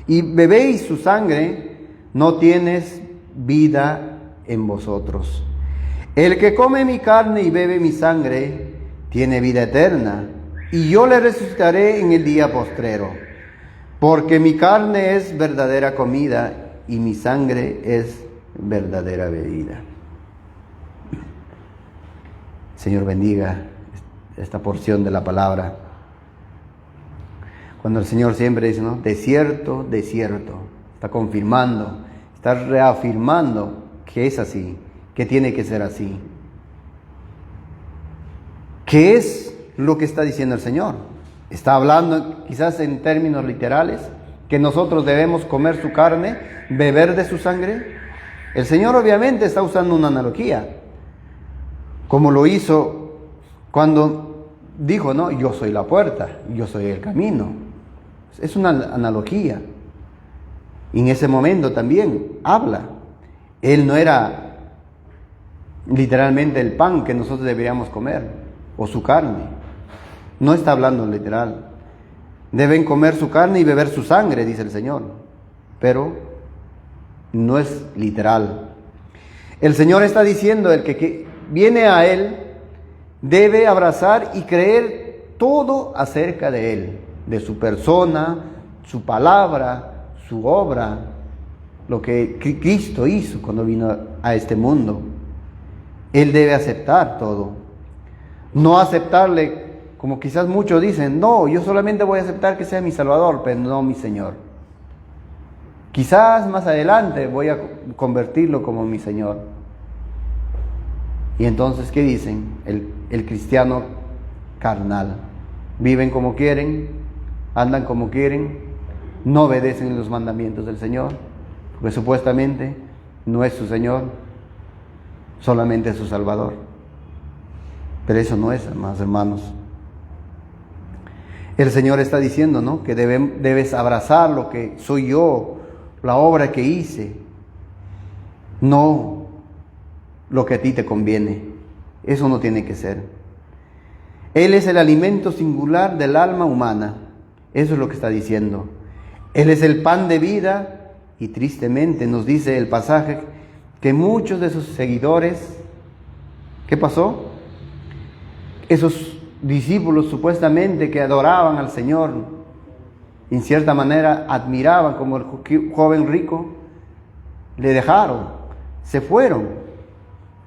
y bebéis su sangre, no tienes vida en vosotros. El que come mi carne y bebe mi sangre tiene vida eterna, y yo le resucitaré en el día postrero, porque mi carne es verdadera comida y mi sangre es verdadera bebida. Señor, bendiga esta porción de la palabra. Cuando el Señor siempre dice, ¿no? De cierto, está confirmando, está reafirmando que es así, que tiene que ser así. ¿Qué es lo que está diciendo el Señor? Está hablando quizás en términos literales, que nosotros debemos comer su carne, beber de su sangre. El Señor obviamente está usando una analogía, como lo hizo cuando dijo, ¿no? Yo soy la puerta, yo soy el camino. Es una analogía. Y en ese momento también habla. Él no era literalmente el pan que nosotros deberíamos comer, o su carne. No está hablando literal. Deben comer su carne y beber su sangre, dice el Señor. Pero no es literal. El Señor está diciendo, el que viene a Él debe abrazar y creer todo acerca de Él, de su persona, su palabra, su obra, lo que Cristo hizo cuando vino a este mundo. Él debe aceptar todo. No aceptarle, como quizás muchos dicen, no, yo solamente voy a aceptar que sea mi Salvador, pero no mi Señor. Quizás más adelante voy a convertirlo como mi Señor. Y entonces, ¿qué dicen? El cristiano carnal. Viven como quieren, andan como quieren, no obedecen los mandamientos del Señor, porque supuestamente no es su Señor, solamente es su Salvador. Pero eso no es, hermanos. El Señor está diciendo, ¿no? Que debes abrazar lo que soy yo, la obra que hice, no lo que a ti te conviene. Eso no tiene que ser. Él es el alimento singular del alma humana. Eso es lo que está diciendo. Él es el pan de vida, y tristemente nos dice el pasaje que muchos de sus seguidores, ¿qué pasó? Esos discípulos supuestamente que adoraban al Señor, en cierta manera admiraban, como el joven rico, le dejaron, se fueron.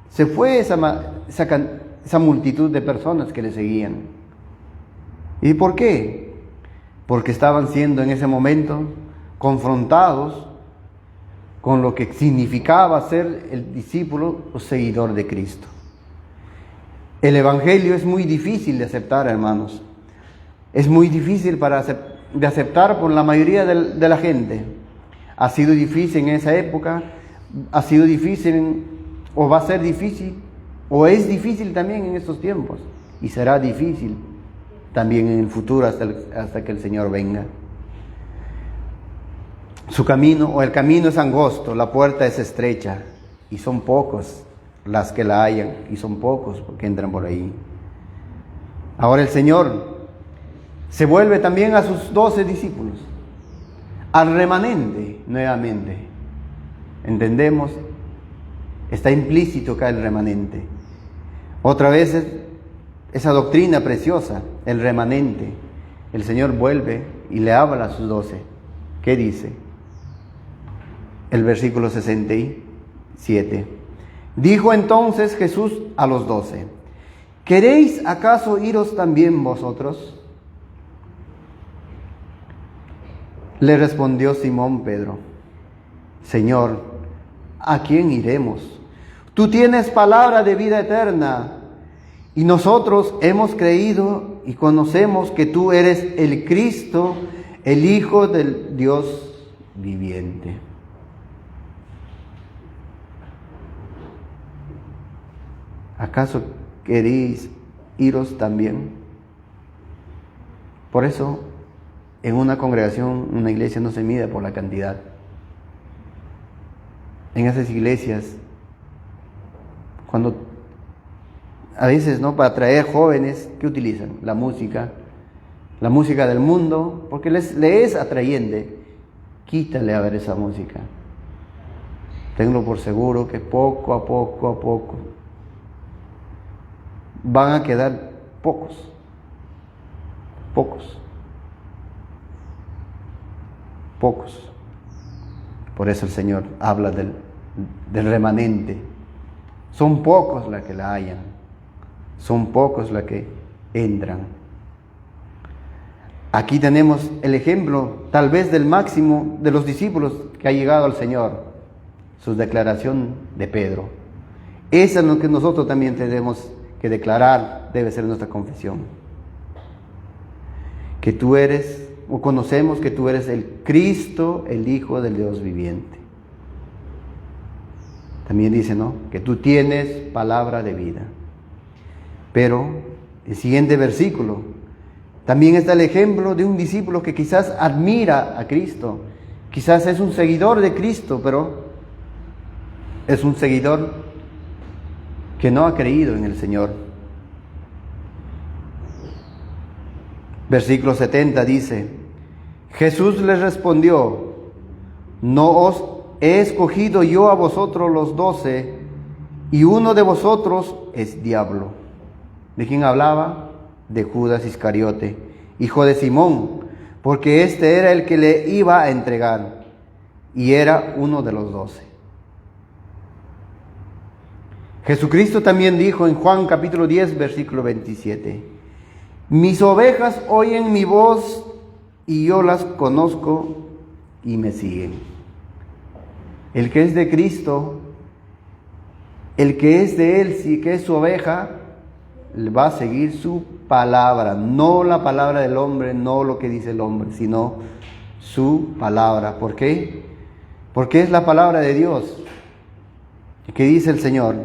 Se fue esa multitud de personas que le seguían. ¿Y por qué? porque estaban siendo en ese momento confrontados con lo que significaba ser el discípulo o seguidor de Cristo. El Evangelio es muy difícil de aceptar, hermanos. Es muy difícil de aceptar por la mayoría de la gente. Ha sido difícil en esa época, ha sido difícil o va a ser difícil, o es difícil también en estos tiempos, y será difícil también en el futuro hasta que el Señor venga. Su camino o el camino es angosto, la puerta es estrecha, y son pocos las que la hallan, y son pocos porque entran por ahí. Ahora el Señor se vuelve también a sus 12 discípulos, al remanente nuevamente. Entendemos, está implícito acá el remanente. Otra vez esa doctrina preciosa, el remanente. El Señor vuelve y le habla a sus 12. ¿Qué dice? El versículo 67. Dijo entonces Jesús a los 12: ¿queréis acaso iros también vosotros? Le respondió Simón Pedro: Señor, ¿a quién iremos? Tú tienes palabra de vida eterna, y nosotros hemos creído y conocemos que tú eres el Cristo, el Hijo del Dios viviente. ¿Acaso queréis iros también? Por eso, en una congregación, una iglesia no se mide por la cantidad. En esas iglesias, cuando a veces, ¿no?, para atraer jóvenes, ¿qué utilizan? La música del mundo, porque le es atrayente. Quítale a ver esa música. Tengo por seguro que poco a poco van a quedar pocos. Por eso el Señor habla del remanente. Son pocos los que la hallan, son pocos los que entran. Aquí tenemos el ejemplo, tal vez del máximo de los discípulos que ha llegado al Señor, su declaración de Pedro. Eso es lo que nosotros también tenemos que declarar, debe ser nuestra confesión. Que tú eres, o conocemos que tú eres el Cristo, el Hijo del Dios viviente. También dice, ¿no?, que tú tienes palabra de vida. Pero el siguiente versículo también está el ejemplo de un discípulo que quizás admira a Cristo, quizás es un seguidor de Cristo, pero es un seguidor que no ha creído en el Señor. Versículo 70 dice: Jesús les respondió: ¿no os he escogido yo a vosotros los 12, y uno de vosotros es diablo? ¿De quién hablaba? De Judas Iscariote, hijo de Simón, porque este era el que le iba a entregar, y era uno de los 12. Jesucristo también dijo en Juan capítulo 10, versículo 27: mis ovejas oyen mi voz, y yo las conozco y me siguen. El que es de Cristo, el que es de Él, sí que es su oveja, va a seguir su palabra, no la palabra del hombre, no lo que dice el hombre, sino su palabra. ¿Por qué? Porque es la palabra de Dios. Que dice el Señor: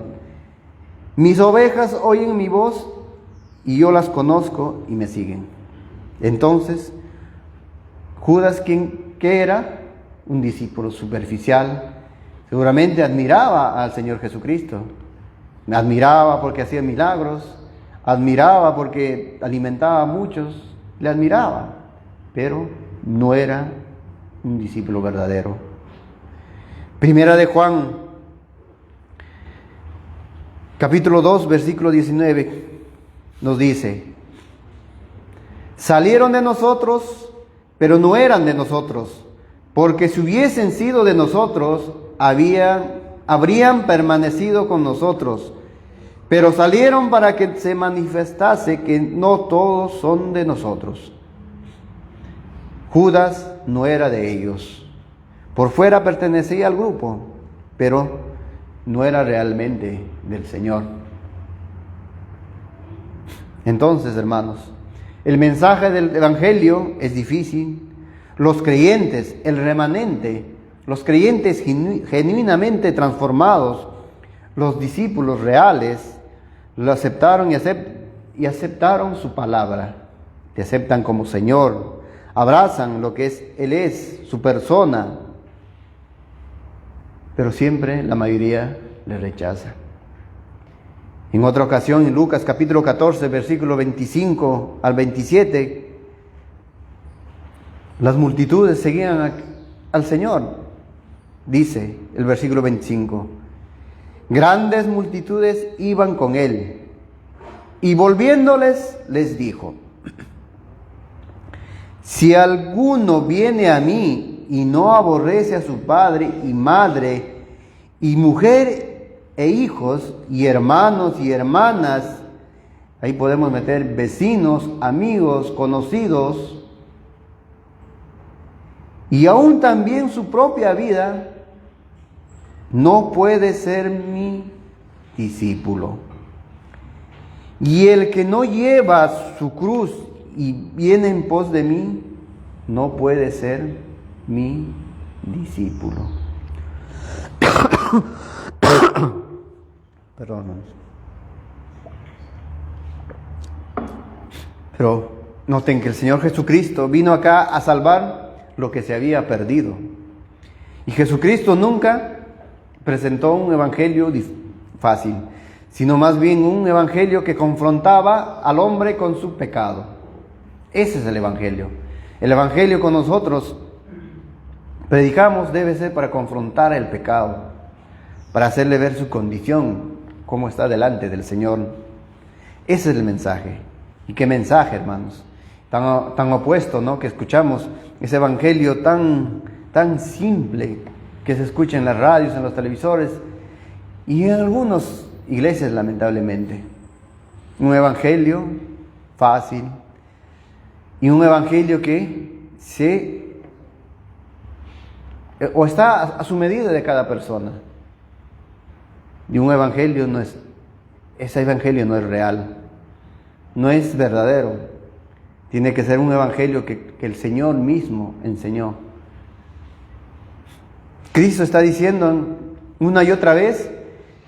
mis ovejas oyen mi voz, y yo las conozco y me siguen. Entonces, Judas, ¿qué era? Un discípulo superficial. Seguramente admiraba al Señor Jesucristo. Admiraba porque hacía milagros, admiraba porque alimentaba a muchos, le admiraba, pero no era un discípulo verdadero. Primera de Juan, capítulo 2, versículo 19, nos dice: salieron de nosotros, pero no eran de nosotros, porque si hubiesen sido de nosotros, habrían permanecido con nosotros. Pero salieron para que se manifestase que no todos son de nosotros. Judas no era de ellos. Por fuera pertenecía al grupo, pero no era realmente del Señor. Entonces, hermanos, el mensaje del Evangelio es difícil. Los creyentes, el remanente, los creyentes genuinamente transformados, los discípulos reales, lo aceptaron y aceptaron su palabra. Le aceptan como Señor, abrazan lo que Él es, su persona. Pero siempre la mayoría le rechaza. En otra ocasión, en Lucas capítulo 14, versículo 25 al 27, las multitudes seguían al Señor. Dice el versículo 25, grandes multitudes iban con Él, y volviéndoles les dijo, si alguno viene a mí y no aborrece a su padre y madre, y mujer e hijos, y hermanos y hermanas, ahí podemos meter vecinos, amigos, conocidos, y aún también su propia vida, no puede ser mi discípulo. Y el que no lleva su cruz y viene en pos de mí, no puede ser mi discípulo. Perdón. Pero noten que el Señor Jesucristo vino acá a salvar lo que se había perdido. Y Jesucristo nunca presentó un evangelio fácil, sino más bien un evangelio que confrontaba al hombre con su pecado. Ese es el evangelio. El evangelio con nosotros predicamos debe ser para confrontar el pecado, para hacerle ver su condición, cómo está delante del Señor. Ese es el mensaje. ¿Y qué mensaje, hermanos? Tan opuesto, ¿no? Que escuchamos ese evangelio tan simple que se escucha en las radios, en los televisores y en algunas iglesias, lamentablemente. Un evangelio fácil y un evangelio que está a su medida de cada persona. Y un evangelio ese evangelio no es real, no es verdadero. Tiene que ser un evangelio que el Señor mismo enseñó. Cristo está diciendo una y otra vez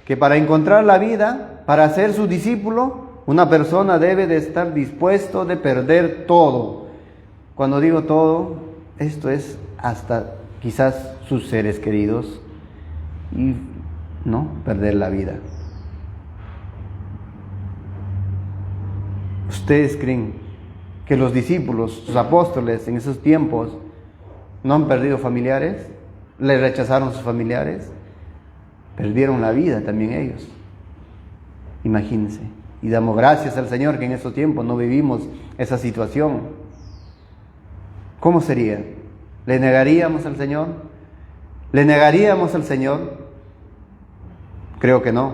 que para encontrar la vida, para ser su discípulo, una persona debe de estar dispuesto de perder todo. Cuando digo todo, esto es hasta quizás sus seres queridos y no perder la vida. ¿Ustedes creen que los discípulos, sus apóstoles en esos tiempos no han perdido familiares? ¿Les rechazaron sus familiares? Perdieron la vida también ellos. Imagínense. Y damos gracias al Señor que en esos tiempos no vivimos esa situación. ¿Cómo sería? ¿Le negaríamos al Señor? ¿Le negaríamos al Señor? Creo que no.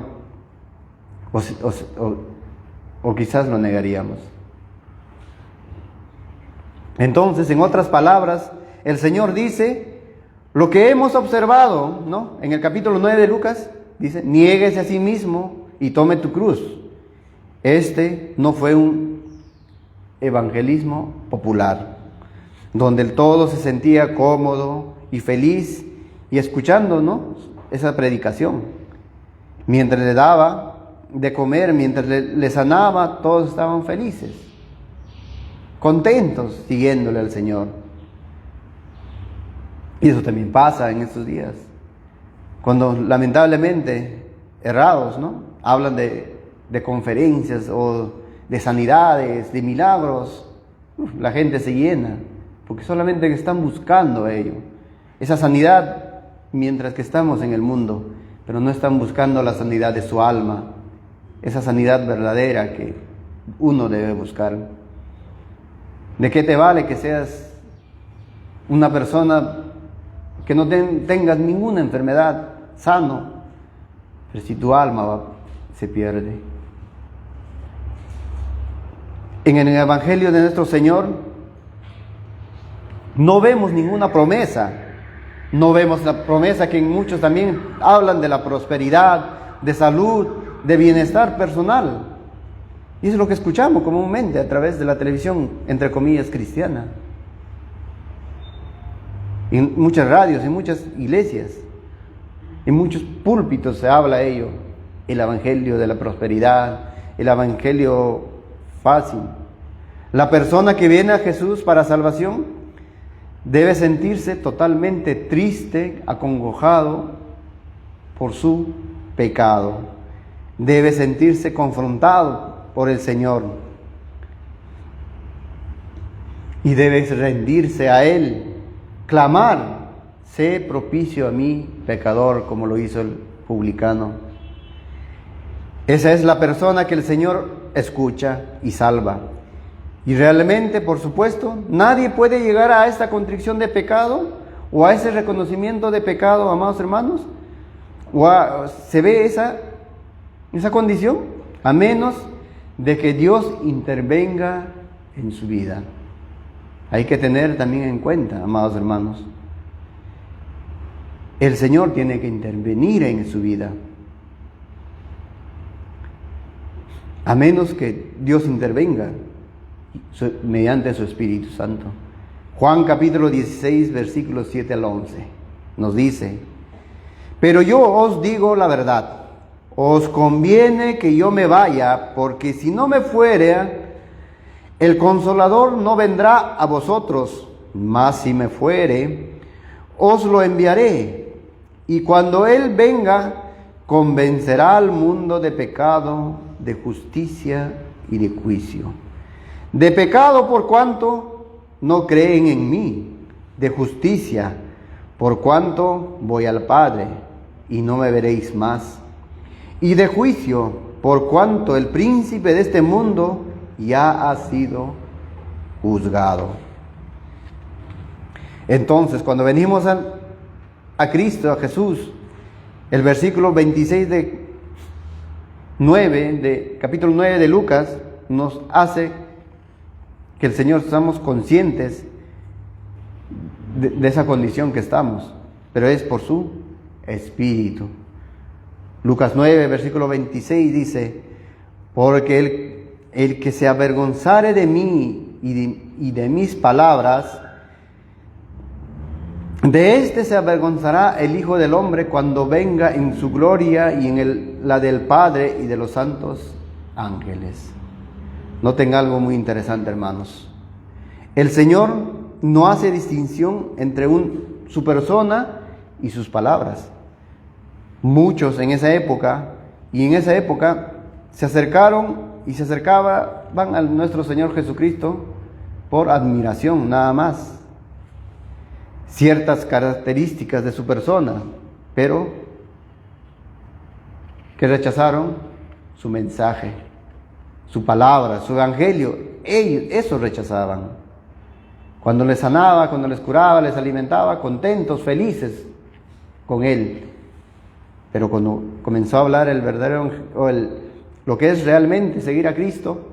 O quizás lo negaríamos. Entonces, en otras palabras, el Señor dice lo que hemos observado, ¿no? En el capítulo 9 de Lucas, dice, niéguese a sí mismo y tome tu cruz. Este no fue un evangelismo popular, donde el todo se sentía cómodo y feliz y escuchando, ¿no? Esa predicación. Mientras le daba de comer, mientras le sanaba, todos estaban felices, contentos, siguiéndole al Señor. Y eso también pasa en estos días, cuando lamentablemente, errados, ¿no? Hablan de conferencias o de sanidades, de milagros. La gente se llena, porque solamente están buscando ello, esa sanidad, mientras que estamos en el mundo, pero no están buscando la sanidad de su alma, esa sanidad verdadera que uno debe buscar. ¿De qué te vale que seas una persona que no tengas ninguna enfermedad, sano, pero si tu alma se pierde? En el Evangelio de nuestro Señor, No vemos ninguna promesa. No vemos la promesa que muchos también hablan de la prosperidad, de salud, de bienestar personal. Y eso es lo que escuchamos comúnmente a través de la televisión, entre comillas, cristiana. En muchas radios, en muchas iglesias, en muchos púlpitos se habla de ello. El evangelio de la prosperidad, el evangelio fácil. La persona que viene a Jesús para salvación debe sentirse totalmente triste, acongojado por su pecado. Debe sentirse confrontado por el Señor. Y debe rendirse a Él, clamar: sé propicio a mí, pecador, como lo hizo el publicano. Esa es la persona que el Señor escucha y salva. Y realmente, por supuesto, nadie puede llegar a esta contrición de pecado o a ese reconocimiento de pecado, amados hermanos, se ve esa condición, a menos de que Dios intervenga en su vida. Hay que tener también en cuenta, amados hermanos, el Señor tiene que intervenir en su vida. A menos que Dios intervenga mediante su Espíritu Santo. Juan capítulo 16, versículos 7 al 11, nos dice: pero yo os digo la verdad, os conviene que yo me vaya, porque si no me fuere, el Consolador no vendrá a vosotros, mas si me fuere, os lo enviaré. Y cuando Él venga, convencerá al mundo de pecado, de justicia y de juicio. De pecado, por cuanto no creen en mí; de justicia, por cuanto voy al Padre y no me veréis más; y de juicio, por cuanto el príncipe de este mundo ya ha sido juzgado. Entonces, cuando venimos a Cristo, a Jesús, el versículo 26 de capítulo 9 de Lucas nos hace que el Señor estamos conscientes de esa condición que estamos, pero es por su Espíritu. Lucas 9, versículo 26 dice: porque el que se avergonzare de mí y de mis palabras, de éste se avergonzará el Hijo del Hombre cuando venga en su gloria y en la del Padre y de los santos ángeles. Noten algo muy interesante, hermanos. El Señor no hace distinción entre su persona y sus palabras. Muchos en esa época se acercaban a nuestro Señor Jesucristo por admiración, nada más. Ciertas características de su persona, pero que rechazaron su mensaje, su palabra, su evangelio. Ellos eso rechazaban. Cuando les sanaba, cuando les curaba, les alimentaba, contentos, felices con Él. Pero cuando comenzó a hablar el verdadero, lo que es realmente seguir a Cristo,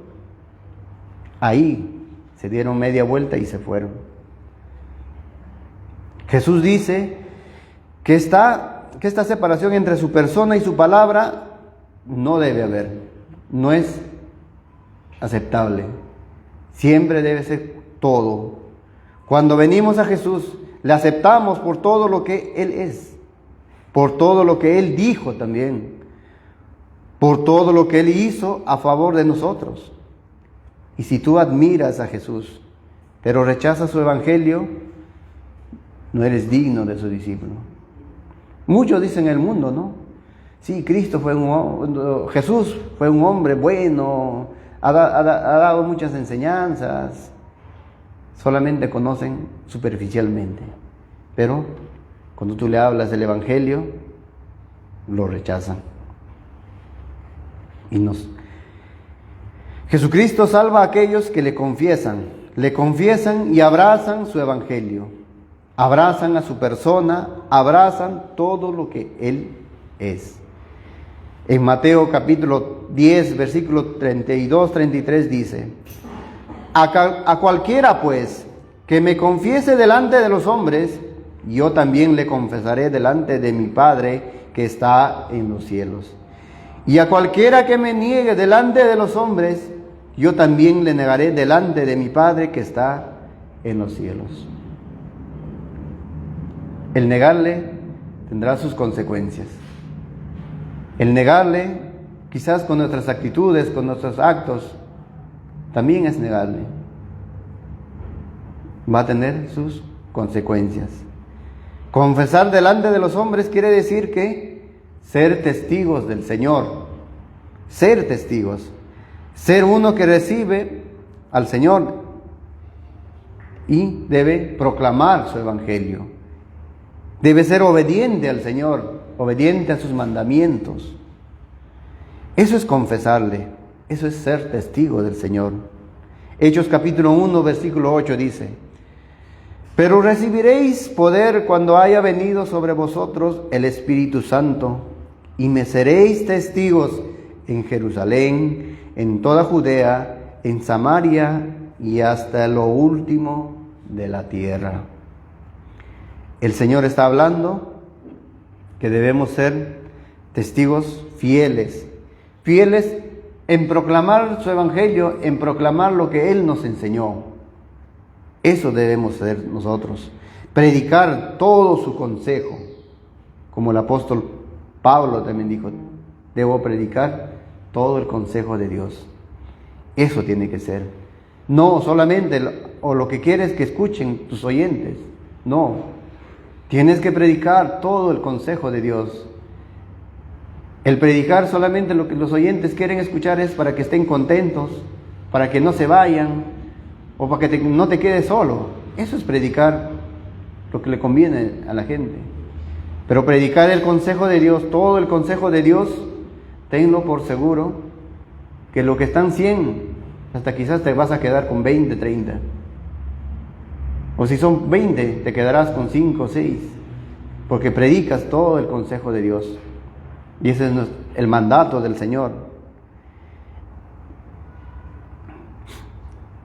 ahí se dieron media vuelta y se fueron. Jesús dice que esta separación entre su persona y su palabra no debe haber, no es aceptable. Siempre debe ser todo. Cuando venimos a Jesús, le aceptamos por todo lo que Él es, por todo lo que Él dijo también, por todo lo que Él hizo a favor de nosotros. Y si tú admiras a Jesús, pero rechazas su evangelio, no eres digno de su discípulo. Muchos dicen en el mundo, ¿no? Sí, Jesús fue un hombre bueno, ha dado muchas enseñanzas. Solamente conocen superficialmente. Pero cuando tú le hablas del evangelio, lo rechazan. Jesucristo salva a aquellos que le confiesan y abrazan su evangelio. Abrazan a su persona, abrazan todo lo que Él es. En Mateo capítulo 10, versículo 32-33 dice: a cualquiera pues que me confiese delante de los hombres, yo también le confesaré delante de mi Padre que está en los cielos. Y a cualquiera que me niegue delante de los hombres, yo también le negaré delante de mi Padre que está en los cielos. El negarle tendrá sus consecuencias. El negarle, quizás con nuestras actitudes, con nuestros actos, también es negarle. Va a tener sus consecuencias. Confesar delante de los hombres quiere decir que ser testigos del Señor. Ser testigos. Ser uno que recibe al Señor y debe proclamar su evangelio. Debe ser obediente al Señor, obediente a sus mandamientos. Eso es confesarle, eso es ser testigo del Señor. Hechos capítulo 1, versículo 8 dice: pero recibiréis poder cuando haya venido sobre vosotros el Espíritu Santo, y me seréis testigos en Jerusalén, en toda Judea, en Samaria y hasta lo último de la tierra. El Señor está hablando que debemos ser testigos fieles, fieles en proclamar su evangelio, en proclamar lo que Él nos enseñó. Eso debemos ser nosotros, predicar todo su consejo, como el apóstol Pablo también dijo: debo predicar todo el consejo de Dios. Eso tiene que ser, no solamente lo que quieres que escuchen tus oyentes, no, tienes que predicar todo el consejo de Dios. El predicar solamente lo que los oyentes quieren escuchar es para que estén contentos, para que no se vayan, o para que no te quedes solo. Eso es predicar lo que le conviene a la gente. Pero predicar el consejo de Dios, todo el consejo de Dios, tenlo por seguro que lo que están 100, hasta quizás te vas a quedar con 20, 30. O si son 20, te quedarás con 5 o 6, porque predicas todo el consejo de Dios. Y ese es el mandato del Señor.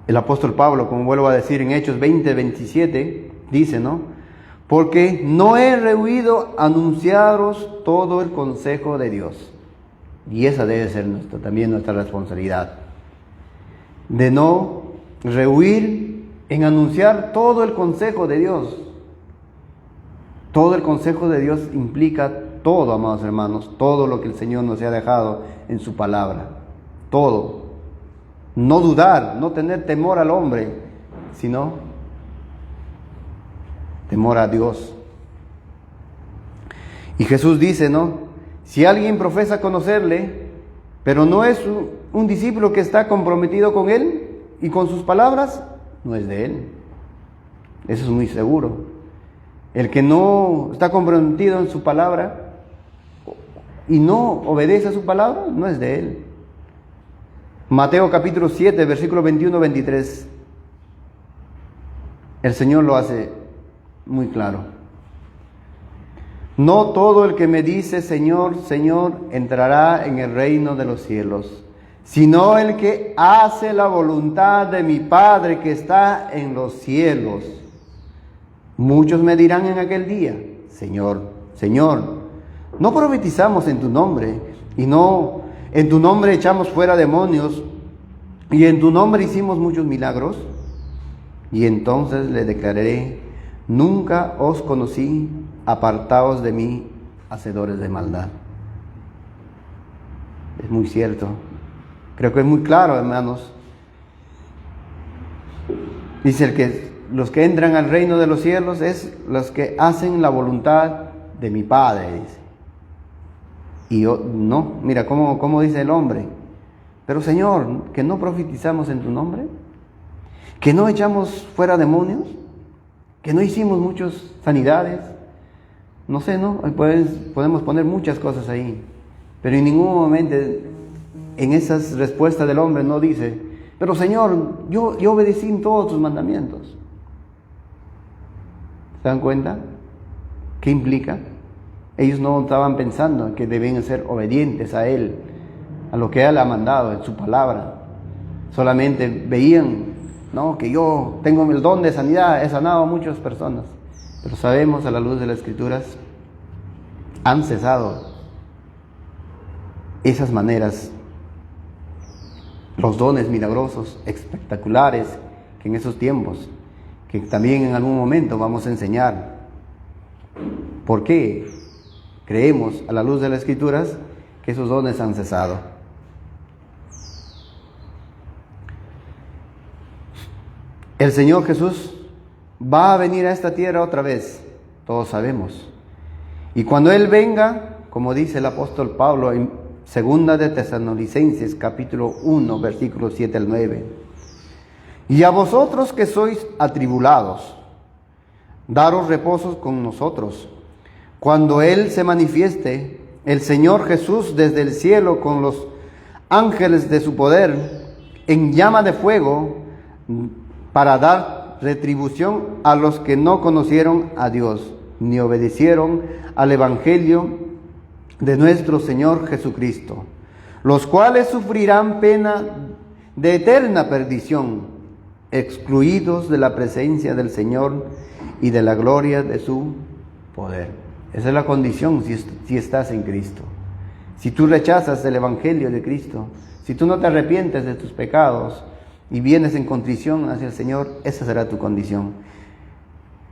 El apóstol Pablo, como vuelvo a decir en Hechos 20, 27, dice, ¿no? Porque no he rehuido anunciaros todo el consejo de Dios. Y esa debe ser también nuestra responsabilidad. De no rehuir en anunciar todo el consejo de Dios. Todo el consejo de Dios implica todo, amados hermanos, todo lo que el Señor nos ha dejado en su palabra. Todo. No dudar, no tener temor al hombre, sino temor a Dios. Y Jesús dice, ¿no? Si alguien profesa conocerle, pero no es un discípulo que está comprometido con él y con sus palabras, no es de él. Eso es muy seguro. El que no está comprometido en su palabra y no obedece a su palabra, no es de él. Mateo capítulo 7, versículo 21-23. El Señor lo hace muy claro. No todo el que me dice Señor, Señor, entrará en el reino de los cielos, sino el que hace la voluntad de mi Padre que está en los cielos. Muchos me dirán en aquel día: Señor, Señor, no profetizamos en tu nombre, y no en tu nombre echamos fuera demonios, y en tu nombre hicimos muchos milagros. Y entonces le declararé: nunca os conocí, apartaos de mí, hacedores de maldad. Es muy cierto. Creo que es muy claro, hermanos. Dice los que entran al reino de los cielos es los que hacen la voluntad de mi Padre, dice. Y yo, no, mira cómo dice el hombre: pero Señor, ¿que no profetizamos en tu nombre? ¿Que no echamos fuera demonios? ¿Que no hicimos muchas sanidades? No sé, ¿no? Podemos poner muchas cosas ahí, pero en ningún momento en esas respuestas del hombre no dice: pero Señor, yo obedecí en todos tus mandamientos. ¿Se dan cuenta? ¿Qué implica? Ellos no estaban pensando que debían ser obedientes a Él, a lo que Él ha mandado en su palabra. Solamente veían no, que yo tengo el don de sanidad, he sanado a muchas personas. Pero sabemos a la luz de las Escrituras, han cesado esas maneras, los dones milagrosos, espectaculares, que en esos tiempos, que también en algún momento vamos a enseñar. ¿Por qué? Creemos a la luz de las Escrituras que esos dones han cesado. El Señor Jesús va a venir a esta tierra otra vez, todos sabemos. Y cuando Él venga, como dice el apóstol Pablo en 2 de Tesalonicenses, capítulo 1, versículos 7 al 9. Y a vosotros que sois atribulados, daros reposo con nosotros, cuando Él se manifieste, el Señor Jesús desde el cielo con los ángeles de su poder, en llama de fuego, para dar retribución a los que no conocieron a Dios, ni obedecieron al Evangelio de nuestro Señor Jesucristo, los cuales sufrirán pena de eterna perdición, excluidos de la presencia del Señor y de la gloria de su poder. Esa es la condición si estás en Cristo. Si tú rechazas el Evangelio de Cristo, si tú no te arrepientes de tus pecados y vienes en contrición hacia el Señor, esa será tu condición.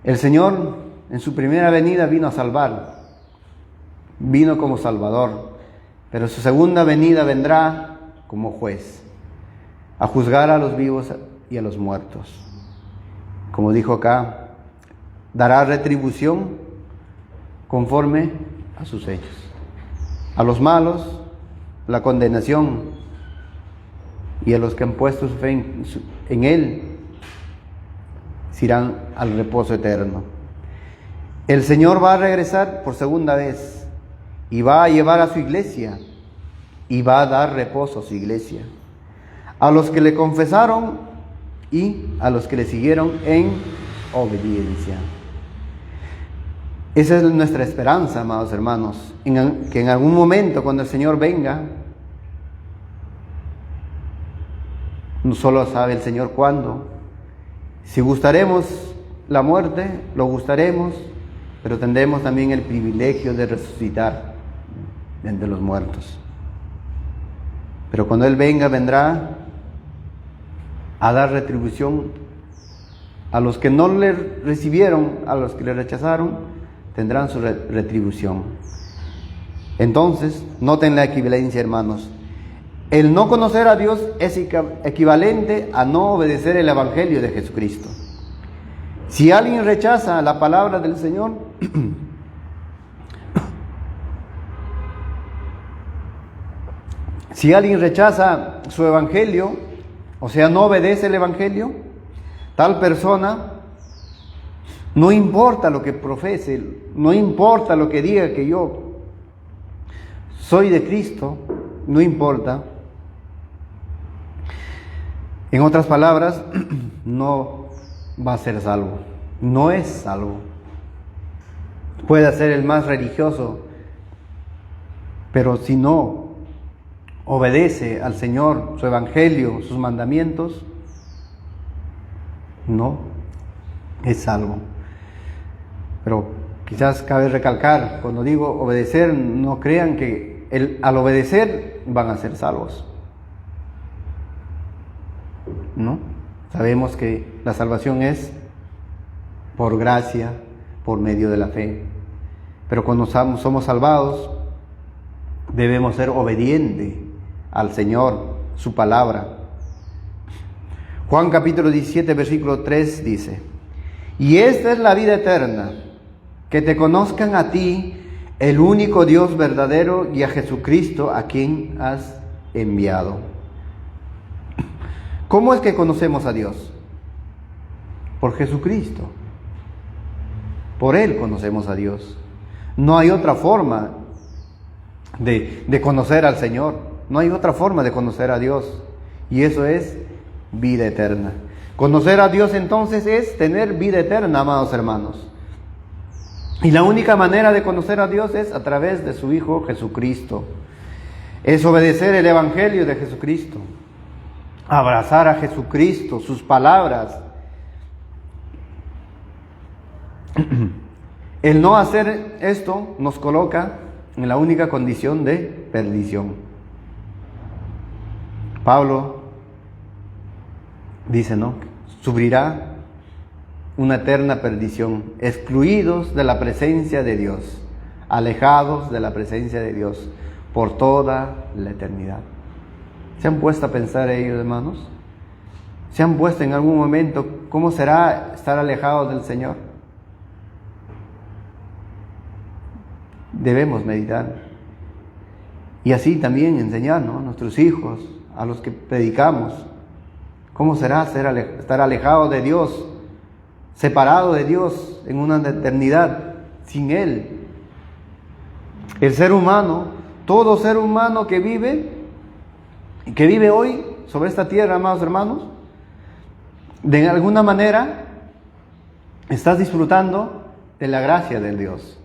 El Señor en su primera venida vino a salvar, vino como Salvador, pero su segunda venida vendrá como juez, a juzgar a los vivos y a los muertos. Como dijo acá, dará retribución conforme a sus hechos. A los malos, la condenación, y a los que han puesto su fe en Él, se irán al reposo eterno. El Señor va a regresar por segunda vez y va a llevar a su iglesia y va a dar reposo a su iglesia, a los que le confesaron y a los que le siguieron en obediencia. Esa es nuestra esperanza, amados hermanos, que en algún momento, cuando el Señor venga, no solo sabe el Señor cuándo. Si gustaremos la muerte, lo gustaremos, pero tendremos también el privilegio de resucitar de entre los muertos. Pero cuando Él venga, vendrá a dar retribución a los que no le recibieron, a los que le rechazaron, tendrán su retribución. Entonces, noten la equivalencia, hermanos. El no conocer a Dios es equivalente a no obedecer el Evangelio de Jesucristo. Si alguien rechaza la palabra del Señor, si alguien rechaza su Evangelio, o sea, no obedece el Evangelio, tal persona, no importa lo que profese, no importa lo que diga que yo soy de Cristo, no importa. En otras palabras, no va a ser salvo, no es salvo. Puede ser el más religioso, pero si no obedece al Señor, su Evangelio, sus mandamientos, no es salvo. Pero quizás cabe recalcar, cuando digo obedecer, no crean que al obedecer van a ser salvos. ¿No? Sabemos que la salvación es por gracia, por medio de la fe. Pero cuando somos salvados, debemos ser obedientes al Señor, su palabra. Juan capítulo 17, versículo 3 dice: y esta es la vida eterna, que te conozcan a ti, el único Dios verdadero, y a Jesucristo, a quien has enviado. ¿Cómo es que conocemos a Dios? Por Jesucristo. Por Él conocemos a Dios. No hay otra forma de conocer al Señor. No hay otra forma de conocer a Dios. Y eso es vida eterna. Conocer a Dios entonces es tener vida eterna, amados hermanos. Y la única manera de conocer a Dios es a través de su Hijo Jesucristo. Es obedecer el Evangelio de Jesucristo. abrazar a Jesucristo, sus palabras. El no hacer esto nos coloca en la única condición de perdición. Pablo dice, ¿no?, sufrirá una eterna perdición, excluidos de la presencia de Dios, alejados de la presencia de Dios por toda la eternidad. ¿Se han puesto a pensar ellos, hermanos? ¿Se han puesto en algún momento cómo será estar alejados del Señor? Debemos meditar. Y así también enseñar, ¿no?, a nuestros hijos, a los que predicamos, cómo será estar alejado de Dios, separado de Dios en una eternidad sin Él. El ser humano, todo ser humano que vive hoy sobre esta tierra, amados hermanos, de alguna manera estás disfrutando de la gracia de Dios,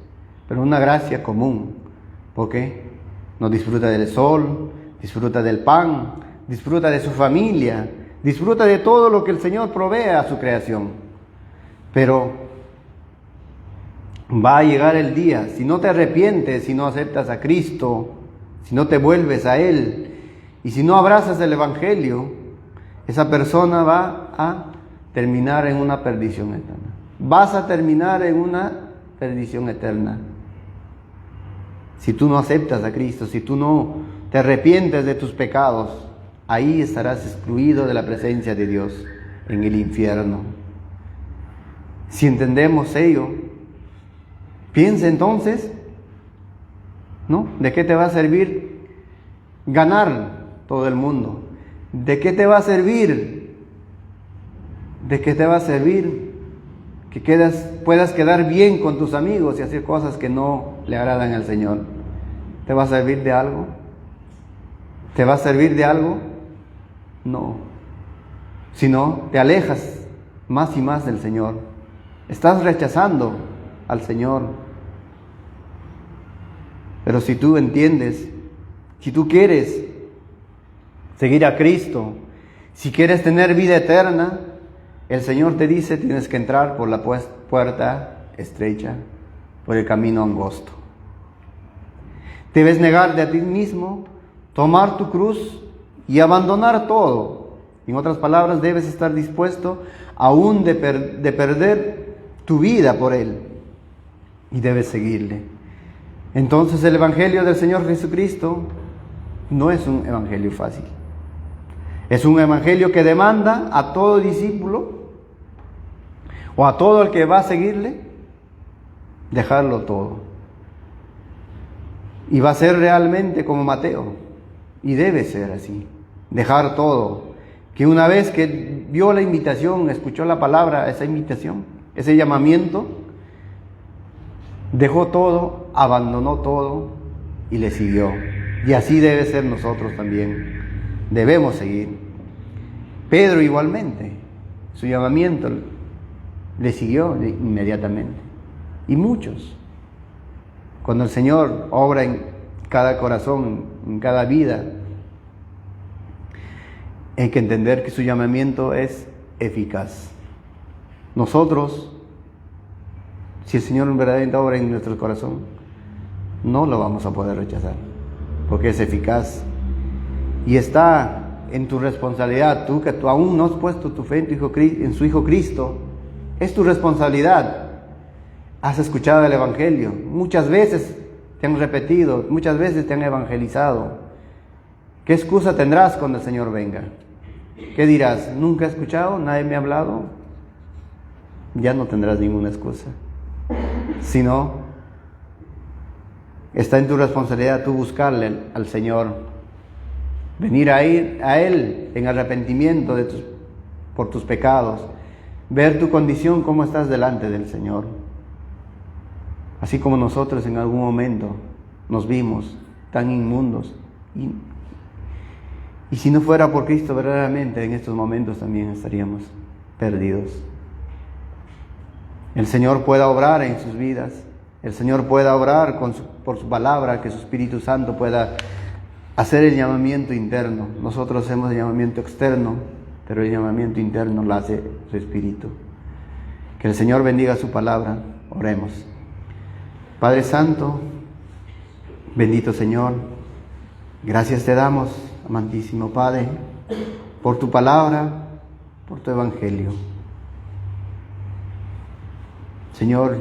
pero una gracia común. ¿Por qué? No disfruta del sol, disfruta del pan, disfruta de su familia, disfruta de todo lo que el Señor provee a su creación. Pero va a llegar el día, si no te arrepientes, si no aceptas a Cristo, si no te vuelves a Él y si no abrazas el Evangelio, esa persona va a terminar en una perdición eterna. Vas a terminar en una perdición eterna. Si tú no aceptas a Cristo, si tú no te arrepientes de tus pecados, ahí estarás excluido de la presencia de Dios en el infierno. Si entendemos ello, piensa entonces, ¿no?, ¿de qué te va a servir ganar todo el mundo? ¿De qué te va a servir? ¿De qué te va a servir que puedas quedar bien con tus amigos y hacer cosas que no le agradan al Señor? ¿Te va a servir de algo? ¿Te va a servir de algo? No. Si no, te alejas más y más del Señor. Estás rechazando al Señor. Pero si tú entiendes, si tú quieres seguir a Cristo, si quieres tener vida eterna, el Señor te dice, tienes que entrar por la puerta estrecha, por el camino angosto. Debes negarte a ti mismo, tomar tu cruz y abandonar todo. En otras palabras, debes estar dispuesto aún de perder tu vida por Él, y debes seguirle. Entonces el Evangelio del Señor Jesucristo no es un evangelio fácil. Es un evangelio que demanda a todo discípulo o a todo el que va a seguirle dejarlo todo. Y va a ser realmente como Mateo, y debe ser así, dejar todo. Que una vez que vio la invitación, escuchó la palabra, esa invitación, ese llamamiento, dejó todo, abandonó todo y le siguió. Y así debe ser nosotros también. Debemos seguir. Pedro igualmente, su llamamiento le siguió inmediatamente. Y muchos. Cuando el Señor obra en cada corazón, en cada vida, hay que entender que su llamamiento es eficaz. Nosotros, si el Señor verdaderamente obra en nuestro corazón, no lo vamos a poder rechazar, porque es eficaz. Y está en tu responsabilidad, tú que aún no has puesto tu fe en su Hijo Cristo, es tu responsabilidad. Has escuchado el Evangelio, muchas veces te han repetido, muchas veces te han evangelizado. ¿Qué excusa tendrás cuando el Señor venga? ¿Qué dirás? ¿Nunca he escuchado? ¿Nadie me ha hablado? Ya no tendrás ninguna excusa. Si no, está en tu responsabilidad tú buscarle al Señor, venir a Él en arrepentimiento por tus pecados, ver tu condición, cómo estás delante del Señor. Así como nosotros en algún momento nos vimos tan inmundos. Y si no fuera por Cristo, verdaderamente en estos momentos también estaríamos perdidos. El Señor pueda obrar en sus vidas. El Señor pueda obrar por su palabra, que su Espíritu Santo pueda hacer el llamamiento interno. Nosotros hacemos el llamamiento externo, pero el llamamiento interno lo hace su Espíritu. Que el Señor bendiga su palabra. Oremos. Padre Santo, bendito Señor, gracias te damos, amantísimo Padre, por tu palabra, por tu evangelio. Señor,